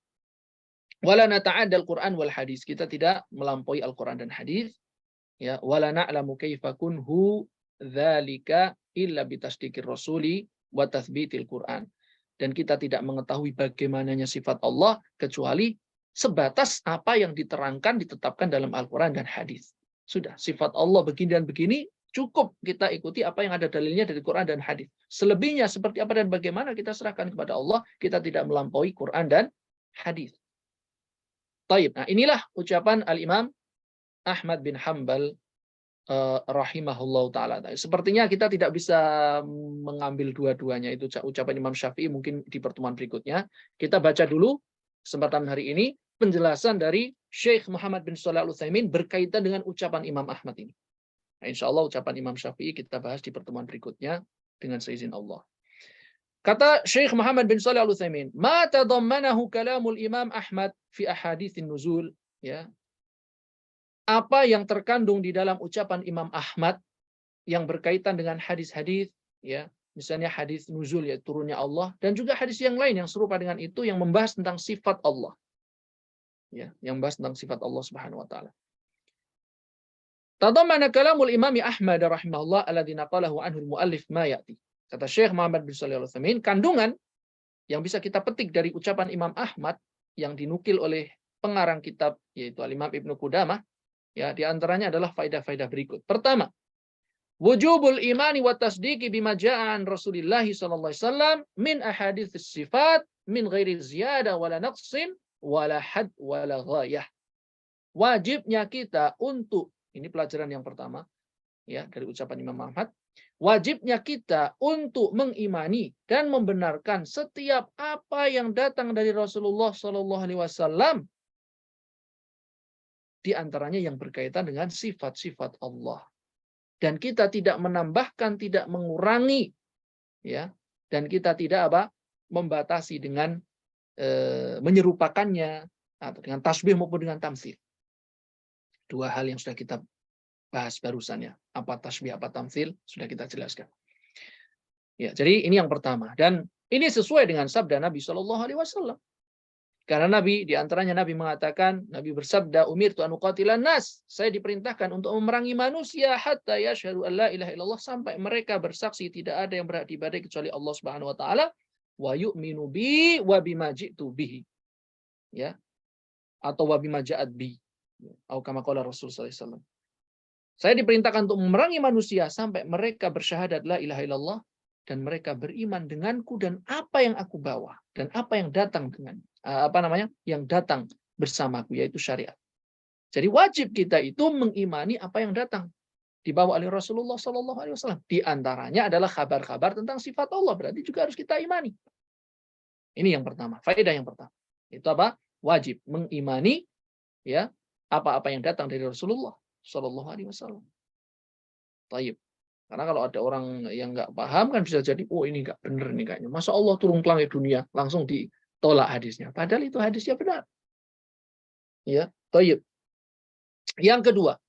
Wala nata'addal Qur'an wal hadis. Kita tidak melampaui Al-Qur'an dan hadis. Ya, wala na'lamu kaifa kunhu dzalika illa bitasdiqir rasuli wa tatsbitil Qur'an. Dan kita tidak mengetahui bagaimananya sifat Allah kecuali sebatas apa yang diterangkan, ditetapkan dalam Al-Quran dan hadis. Sudah, sifat Allah begini dan begini, cukup kita ikuti apa yang ada dalilnya dari Quran dan hadis. Selebihnya seperti apa dan bagaimana kita serahkan kepada Allah, kita tidak melampaui Quran dan hadis. Taib. Nah, inilah ucapan Al-Imam Ahmad bin Hanbal rahimahullah ta'ala. Sepertinya kita tidak bisa mengambil dua-duanya. Itu ucapan Imam Syafi'i mungkin di pertemuan berikutnya. Kita baca dulu kesempatan hari ini penjelasan dari Syekh Muhammad bin Shalih Al-Utsaimin berkaitan dengan ucapan Imam Ahmad ini. Nah, insya Allah ucapan Imam Syafi'i kita bahas di pertemuan berikutnya dengan seizin Allah. Kata Syekh Muhammad bin Shalih Al-Utsaimin, "Ma tadammanahu kalamul Imam Ahmad fi ahaditsin nuzul." Ya, apa yang terkandung di dalam ucapan Imam Ahmad yang berkaitan dengan hadis-hadis, ya, misalnya hadis nuzul, ya turunnya Allah, dan juga hadis yang lain yang serupa dengan itu yang membahas tentang sifat Allah, ya, yang membahas tentang sifat Allah Subhanahu wa taala. Tadammana kalamul Imam Ahmad rahimahullah alladzi naqalahu anhu al-muallif ma ya'ti. Kata Syekh Muhammad bin Shalih Al-Utsaimin, kandungan yang bisa kita petik dari ucapan Imam Ahmad yang dinukil oleh pengarang kitab yaitu Al-Imam Ibnu Qudamah, ya, di antaranya adalah faedah-faedah berikut. Pertama, wujubul imani wa tasdiqi bima ja'a an Rasulillah sallallahu alaihi wasallam min ahaditsis sifat min ghairi ziyada wala naqsin wala had wala ghayah. Wajibnya kita untuk, ini pelajaran yang pertama ya dari ucapan Imam Ahmad, wajibnya kita untuk mengimani dan membenarkan setiap apa yang datang dari Rasulullah sallallahu alaihi wasallam, di antaranya yang berkaitan dengan sifat-sifat Allah. Dan kita tidak menambahkan, tidak mengurangi, ya, dan kita tidak membatasi dengan menyerupakannya atau dengan tasbih maupun dengan tamtsil. Dua hal yang sudah kita bahas barusan ya. Apa tasbih, apa tamtsil sudah kita jelaskan. Ya, jadi ini yang pertama dan ini sesuai dengan sabda Nabi Shallallahu alaihi wasallam. Karena Nabi, di antaranya Nabi mengatakan, Nabi bersabda, umirtu an uqatilan nas. Saya diperintahkan untuk memerangi manusia hatta yashhadu an la ilaha illallah, sampai mereka bersaksi tidak ada yang berhak diibadahi kecuali Allah Subhanahu wa taala, wa yu'minu bi wa bima ji'tu bihi. Ya, atau wa bima ja'at bi. Atau kama qala Rasul sallallahu alaihi wasallam. Saya diperintahkan untuk memerangi manusia sampai mereka bersyahadat la ilaha illallah dan mereka beriman denganku dan apa yang aku bawa dan apa yang datang dengan yang datang bersamaku, yaitu syariat. Jadi wajib kita itu mengimani apa yang datang dibawa oleh Rasulullah Shallallahu Alaihi Wasallam. Di antaranya adalah kabar-kabar tentang sifat Allah, berarti juga harus kita imani. Ini yang pertama, faedah yang pertama. Itu apa? Wajib mengimani ya apa-apa yang datang dari Rasulullah Shallallahu Alaihi Wasallam. Taib. Karena kalau ada orang yang nggak paham kan bisa jadi, oh ini nggak benar nih kayaknya. Masa Allah turun ke langit dunia, langsung ditolak hadisnya. Padahal itu hadisnya benar. Ya, taib. Yang kedua,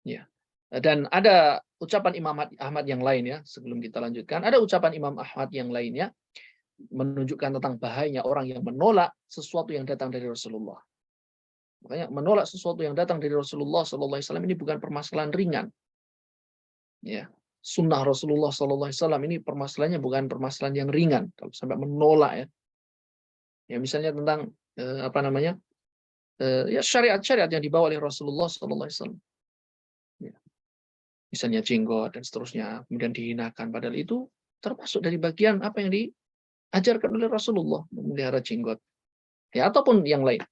ya. Dan ada ucapan Imam Ahmad yang lain ya, sebelum kita lanjutkan. Ada ucapan Imam Ahmad yang lainnya menunjukkan tentang bahayanya orang yang menolak sesuatu yang datang dari Rasulullah. Makanya menolak sesuatu yang datang dari Rasulullah SAW ini bukan permasalahan ringan. Ya, sunnah Rasulullah SAW ini permasalahannya bukan permasalahan yang ringan. Kalau sampai menolak ya, ya misalnya tentang ya syariat-syariat yang dibawa oleh Rasulullah SAW. Ya. Misalnya jenggot dan seterusnya, kemudian dihinakan. Padahal itu termasuk dari bagian apa yang diajarkan oleh Rasulullah, memelihara jenggot. Ya, ataupun yang lain.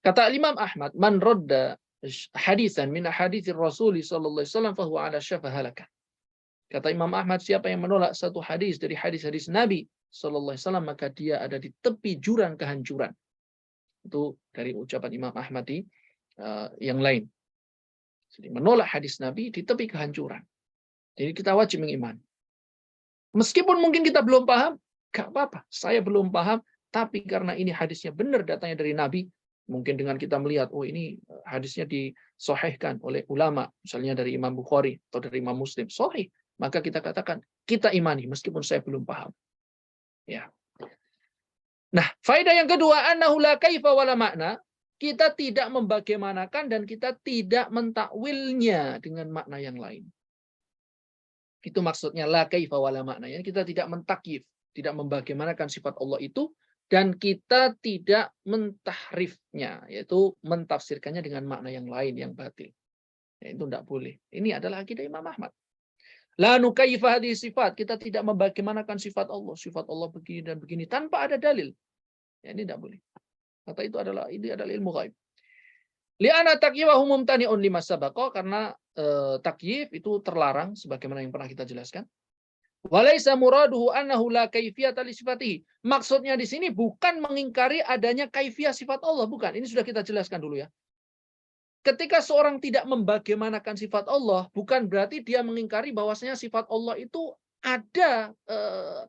Kata Imam Ahmad, man radda hadisan min haditsir Rasul sallallahu alaihi wasallam fa huwa ala syafa halakah. Kata Imam Ahmad, siapa yang menolak satu hadis dari hadis-hadis Nabi sallallahu alaihi wasallam, maka dia ada di tepi jurang kehancuran. Itu dari ucapan Imam Ahmad yang lain. Jadi menolak hadis Nabi di tepi kehancuran. Jadi kita wajib mengimani. Meskipun mungkin kita belum paham, gak apa-apa. Saya belum paham, tapi karena ini hadisnya benar datangnya dari Nabi, mungkin dengan kita melihat, oh ini hadisnya disahihkan oleh ulama, misalnya dari Imam Bukhari atau dari Imam Muslim, sahih, maka kita katakan kita imani meskipun saya belum paham. Ya. Nah, faedah yang kedua, annahu la kaifa wala makna, kita tidak membagaimanakan dan kita tidak mentakwilnya dengan makna yang lain. Itu maksudnya la kaifa wala makna, ya, kita tidak mentakyif, tidak membagaimanakan sifat Allah itu, dan kita tidak mentahrifnya, yaitu mentafsirkannya dengan makna yang lain yang batil. Ya, itu tidak boleh. Ini adalah akidah Imam Ahmad. La nukayyifa hadhihi sifat, kita tidak membagaimanakan sifat Allah begini dan begini tanpa ada dalil. Ya, ini tidak boleh. Kata ini adalah ilmu ghaib. Li'ana taqyifahu mumtani'un lima sabaqa, karena takyif itu terlarang sebagaimana yang pernah kita jelaskan. Walaysa muraduhu annahu la kaifiyata li sifatihi. Maksudnya di sini bukan mengingkari adanya kaifiyah sifat Allah, bukan. Ini sudah kita jelaskan dulu ya. Ketika seorang tidak membagaimanakan sifat Allah, bukan berarti dia mengingkari bahwasanya sifat Allah itu ada,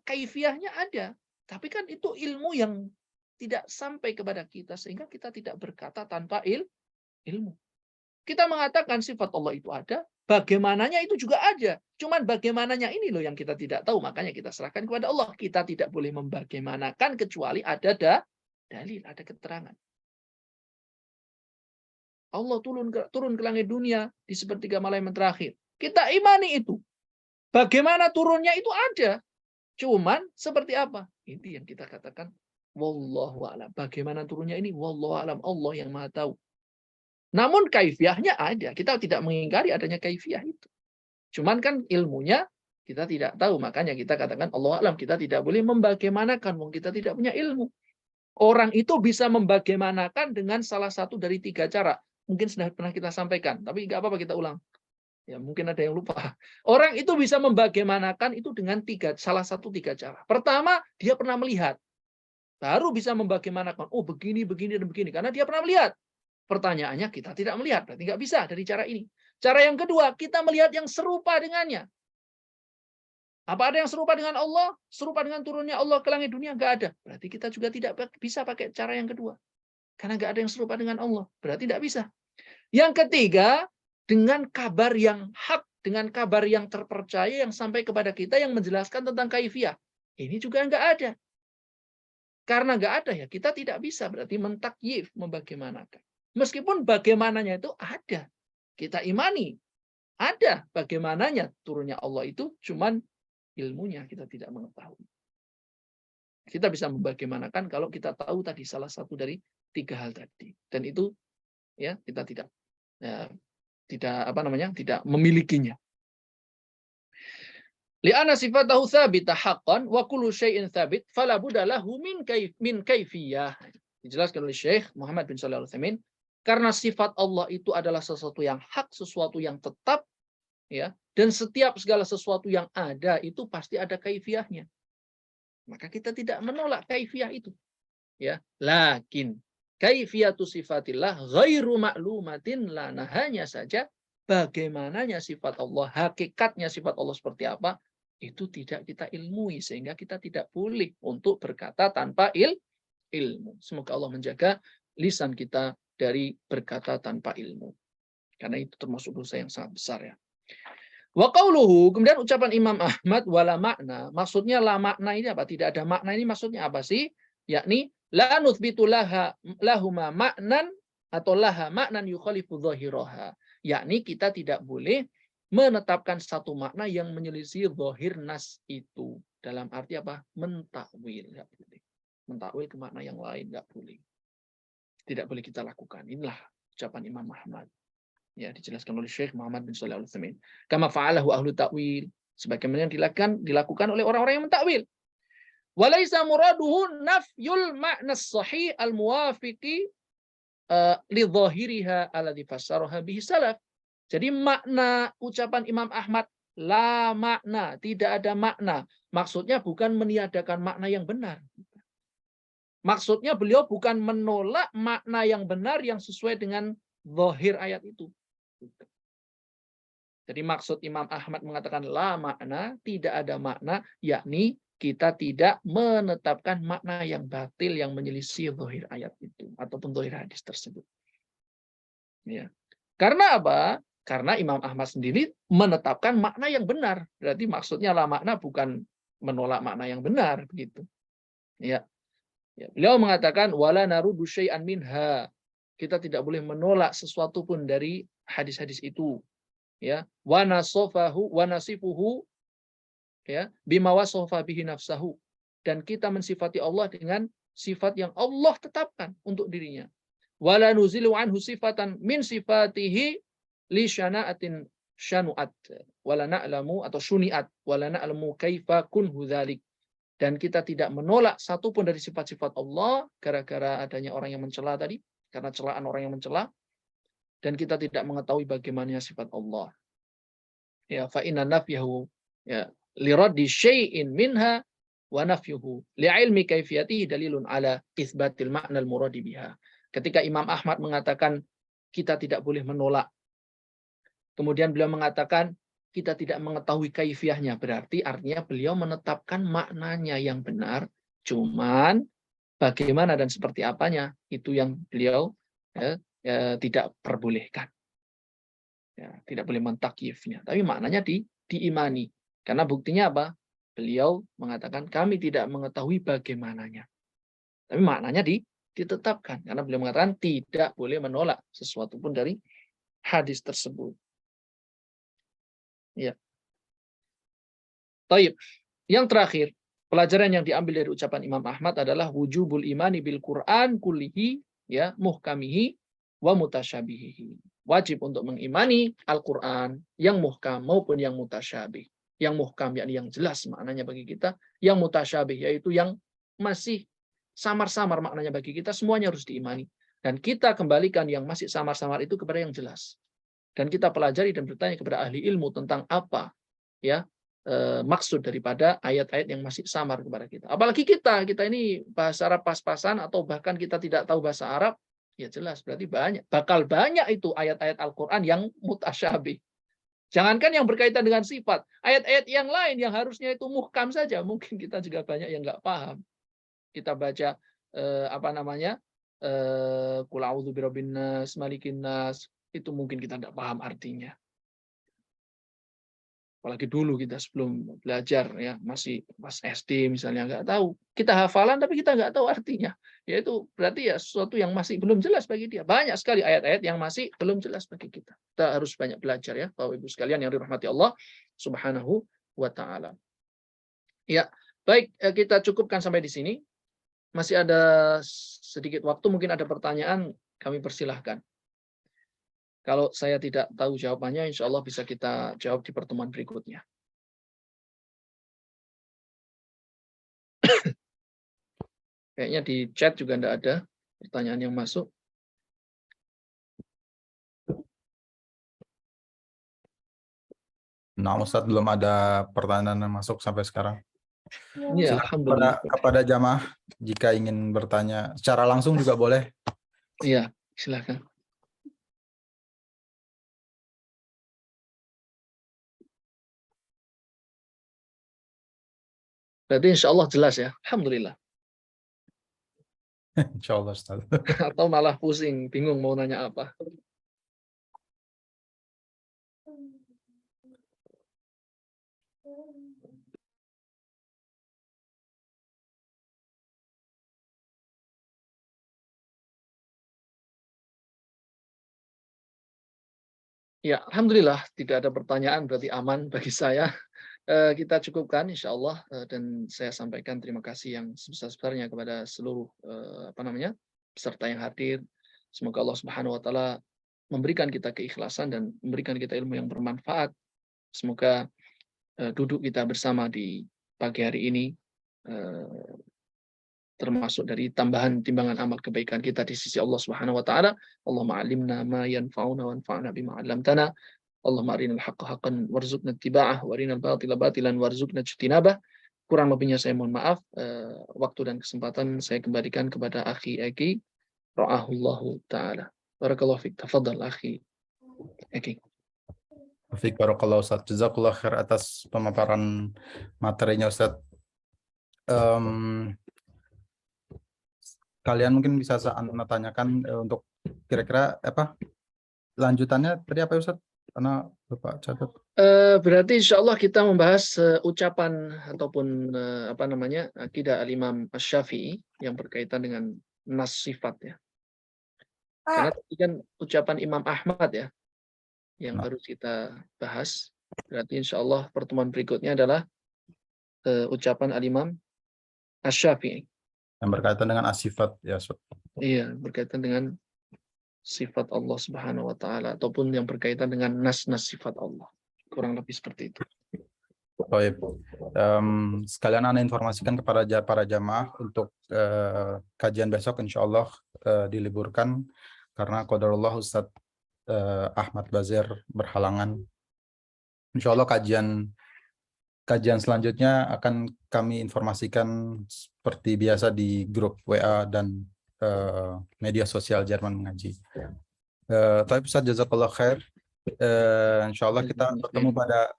kaifiyahnya ada. Tapi kan itu ilmu yang tidak sampai kepada kita, sehingga kita tidak berkata tanpa ilmu. Kita mengatakan sifat Allah itu ada, bagaimananya itu juga ada. Cuman bagaimananya ini loh yang kita tidak tahu, makanya kita serahkan kepada Allah. Kita tidak boleh membagaimanakan kecuali ada dalil, ada keterangan. Allah turun ke langit dunia di sepertiga malam yang terakhir. Kita imani itu. Bagaimana turunnya itu ada. Cuman seperti apa? Ini yang kita katakan wallahu a'lam. Bagaimana turunnya ini? Wallahu a'lam. Allah yang Maha tahu. Namun kaifiyahnya ada. Kita tidak mengingkari adanya kaifiyah itu. Cuman kan ilmunya kita tidak tahu. Makanya kita katakan Allah a'lam. Kita tidak boleh membagaimanakan. Kita tidak punya ilmu. Orang itu bisa membagaimanakan dengan salah satu dari 3 cara. Mungkin sudah pernah kita sampaikan. Tapi nggak apa-apa kita ulang. Ya, mungkin ada yang lupa. Orang itu bisa membagaimanakan itu dengan salah satu 3 cara. Pertama, dia pernah melihat. Baru bisa membagaimanakan. Oh begini, begini, dan begini. Karena dia pernah melihat. Pertanyaannya kita tidak melihat, berarti nggak bisa dari cara ini. Cara yang kedua, kita melihat yang serupa dengannya. Apa ada yang serupa dengan Allah? Serupa dengan turunnya Allah ke langit dunia? Nggak ada. Berarti kita juga tidak bisa pakai cara yang kedua. Karena nggak ada yang serupa dengan Allah. Berarti tidak bisa. Yang ketiga, dengan kabar yang hak, dengan kabar yang terpercaya yang sampai kepada kita yang menjelaskan tentang kaifiyah. Ini juga nggak ada. Karena nggak ada ya, kita tidak bisa berarti mentakyif, membagaimanakan. Meskipun bagaimananya itu ada. Kita imani, ada bagaimananya turunnya Allah itu, cuman ilmunya kita tidak mengetahui. Kita bisa membagaimanakan kalau kita tahu tadi salah satu dari 3 hal tadi. Dan itu ya kita tidak tidak memilikinya. Li'anna sifatahu tsabita haqqan wa kullu syai'in tsabit fala budda lahu min kaifiyah. Dijelaskan oleh Syekh Muhammad bin Shalih Al-Utsaimin, karena sifat Allah itu adalah sesuatu yang hak, sesuatu yang tetap, ya, dan setiap segala sesuatu yang ada itu pasti ada kaifiyahnya. Maka kita tidak menolak kaifiyah itu, ya. Lakin kaifiyatu sifatillah ghairu ma'lumatin lana, hanya saja bagaimananya sifat Allah, hakikatnya sifat Allah seperti apa, itu tidak kita ilmui, sehingga kita tidak boleh untuk berkata tanpa ilmu. Semoga Allah menjaga lisan kita dari berkata tanpa ilmu. Karena itu termasuk dosa yang sangat besar, ya. Wa qauluhu, kemudian ucapan Imam Ahmad, wala makna, maksudnya la makna ini apa? Tidak ada makna ini maksudnya apa sih? Yakni la nuthbitu lahuma maknan atau laha maknan yukhalifu dhahiraha. Yakni kita tidak boleh menetapkan satu makna yang menyelisih zahir nas itu. Dalam arti apa? Mentakwil, enggak boleh. Mentakwil ke makna yang lain enggak boleh. Tidak boleh kita lakukan. Inilah ucapan Imam Ahmad. Ya, dijelaskan oleh Syekh Muhammad bin Shalih Al-Utsaimin. Kama fa'alahu ahlu ta'wil, sebagaimana yang dilakukan oleh orang-orang yang mentakwil. Walaisa muraduhu nafyul ma'na sahih al-muwafiqi li dhahiriha alladhi fassaraha bihi salaf. Jadi makna ucapan Imam Ahmad la makna, tidak ada makna. Maksudnya bukan meniadakan makna yang benar. Maksudnya beliau bukan menolak makna yang benar yang sesuai dengan zahir ayat itu. Jadi maksud Imam Ahmad mengatakan la makna, tidak ada makna, yakni kita tidak menetapkan makna yang batil yang menyelisih zahir ayat itu ataupun zahir hadis tersebut. Ya. Karena apa? Karena Imam Ahmad sendiri menetapkan makna yang benar. Berarti maksudnya la makna bukan menolak makna yang benar, begitu. Ya. Ya. Beliau mengatakan wala narudu syai'an minha. Kita tidak boleh menolak sesuatu pun dari hadis-hadis itu. Ya, wa nasofahu wa nasifuhu, ya, bima wasofa bihi nafsahu, dan kita mensifati Allah dengan sifat yang Allah tetapkan untuk dirinya. Wala nuzilu anhu sifatan min sifatihi li syana'atin syanu'at wala na'lamu atau syuni'at wala na'lamu kaifa kunhu dzalik, dan kita tidak menolak satu pun dari sifat-sifat Allah gara-gara adanya orang yang mencela tadi, karena celaan orang yang mencela, dan kita tidak mengetahui bagaimana sifat Allah. Ya, fa inna nafyahu ya li raddi syai'in minha wa nafyuhu li ilmi kaifiyatihi dalilun ala itsbatil ma'na al muradi biha. Ketika Imam Ahmad mengatakan kita tidak boleh menolak, kemudian beliau mengatakan kita tidak mengetahui kaifiyahnya, berarti artinya beliau menetapkan maknanya yang benar, cuman bagaimana dan seperti apanya itu yang beliau tidak perbolehkan. Ya, tidak boleh mentakyifnya, tapi maknanya diimani. Karena buktinya apa? Beliau mengatakan kami tidak mengetahui bagaimananya. Tapi maknanya ditetapkan. Karena beliau mengatakan tidak boleh menolak sesuatu pun dari hadis tersebut. Ya. Taib. Yang terakhir, pelajaran yang diambil dari ucapan Imam Ahmad adalah wujubul imani bil Quran kullihi, ya, muhkamihi wa mutasyabihihi. Wajib untuk mengimani Al-Quran yang muhkam maupun yang mutasyabih. Yang muhkam yakni yang jelas maknanya bagi kita, yang mutasyabih yaitu yang masih samar-samar maknanya bagi kita, semuanya harus diimani. Dan kita kembalikan yang masih samar-samar itu kepada yang jelas. Dan kita pelajari dan bertanya kepada ahli ilmu tentang apa, ya, maksud daripada ayat-ayat yang masih samar kepada kita. Apalagi kita ini bahasa Arab pas-pasan atau bahkan kita tidak tahu bahasa Arab, ya jelas berarti bakal banyak itu ayat-ayat Al-Quran yang mutasyabih. Jangankan yang berkaitan dengan sifat, ayat-ayat yang lain yang harusnya itu muhkam saja, mungkin kita juga banyak yang nggak paham. Kita baca Qul a'udzu birabbin nas, malikin nas, itu mungkin kita tidak paham artinya. apalagi dulu kita sebelum belajar ya, masih pas SD misalnya nggak tahu. Kita hafalan tapi kita nggak tahu artinya. Yaitu berarti ya sesuatu yang masih belum jelas bagi dia. Banyak sekali ayat-ayat yang masih belum jelas bagi kita. Kita harus banyak belajar ya, Bapak Ibu sekalian yang dirahmati Allah Subhanahu wa taala. Ya, baik, kita cukupkan sampai di sini. Masih ada sedikit waktu, mungkin ada pertanyaan, kami persilahkan. Kalau saya tidak tahu jawabannya, insya Allah bisa kita jawab di pertemuan berikutnya. Kayaknya di chat juga tidak ada pertanyaan yang masuk. Nah, Ustadz, belum ada pertanyaan yang masuk sampai sekarang. Ya, alhamdulillah. Kepada jamaah, jika ingin bertanya secara langsung juga boleh. Iya, silakan. Berarti insya Allah jelas ya. Alhamdulillah. Insya Allah, Ustaz. Atau malah pusing, bingung mau nanya apa. Ya, alhamdulillah tidak ada pertanyaan, berarti aman bagi saya. Kita cukupkan insya Allah, dan saya sampaikan terima kasih yang sebesar-besarnya kepada seluruh peserta yang hadir. Semoga Allah Subhanahu wa taala memberikan kita keikhlasan dan memberikan kita ilmu yang bermanfaat. Semoga duduk kita bersama di pagi hari ini termasuk dari tambahan timbangan amal kebaikan kita di sisi Allah Subhanahu wa taala. Allahumma 'allimna ma yanfa'una wanfa'na bima 'allamtana. Allahumma arinal haqqa haqqan warzuqna ittiba'ah wa arinal batila batilan warzuqna ijtinabah. Kurang lebihnya saya mohon maaf. Waktu dan kesempatan saya kembalikan kepada akhi Eki ra'ahullahu taala. Barakallahu fiik. Tafadhal akhi Eki. Fiik barakallahu Ustaz. Jazakallah khair atas pemaparan materinya Ustaz. Kalian mungkin bisa Anda tanyakan untuk kira-kira apa lanjutannya tadi apa Ustaz? Karena Bapak catat. Berarti insya Allah kita membahas ucapan ataupun akidah al-Imam Asy-Syafi'i yang berkaitan dengan nas sifat ya. Karena tadi kan ucapan Imam Ahmad ya yang baru kita bahas. Berarti insya Allah pertemuan berikutnya adalah ucapan al-Imam Asy-Syafi'i. Yang berkaitan dengan as-sifat ya Ustaz. Iya, berkaitan dengan sifat Allah Subhanahu wa taala ataupun yang berkaitan dengan nas-nas sifat Allah. Kurang lebih seperti itu. Baik. Sekalian Anda informasikan kepada para jamaah untuk kajian besok insya Allah diliburkan karena qadarullah Ustaz Ahmad Bazir berhalangan. Insya Allah kajian selanjutnya akan kami informasikan seperti biasa di grup WA dan media sosial Jerman Mengaji. Tapi Ustaz, jazakallah khair. Insya Allah kita bertemu pada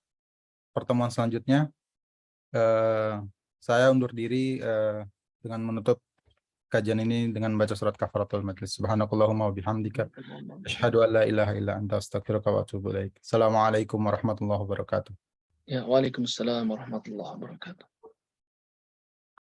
pertemuan selanjutnya. Saya undur diri dengan menutup kajian ini dengan baca surat kafaratul majlis. Subhanakallahumma wa bihamdika asyhadu an la ilaha illa anta astaghfiruka wa atubu ilaik. Assalamualaikum warahmatullahi wabarakatuh. Ya, waalaikumsalam warahmatullahi wabarakatuh.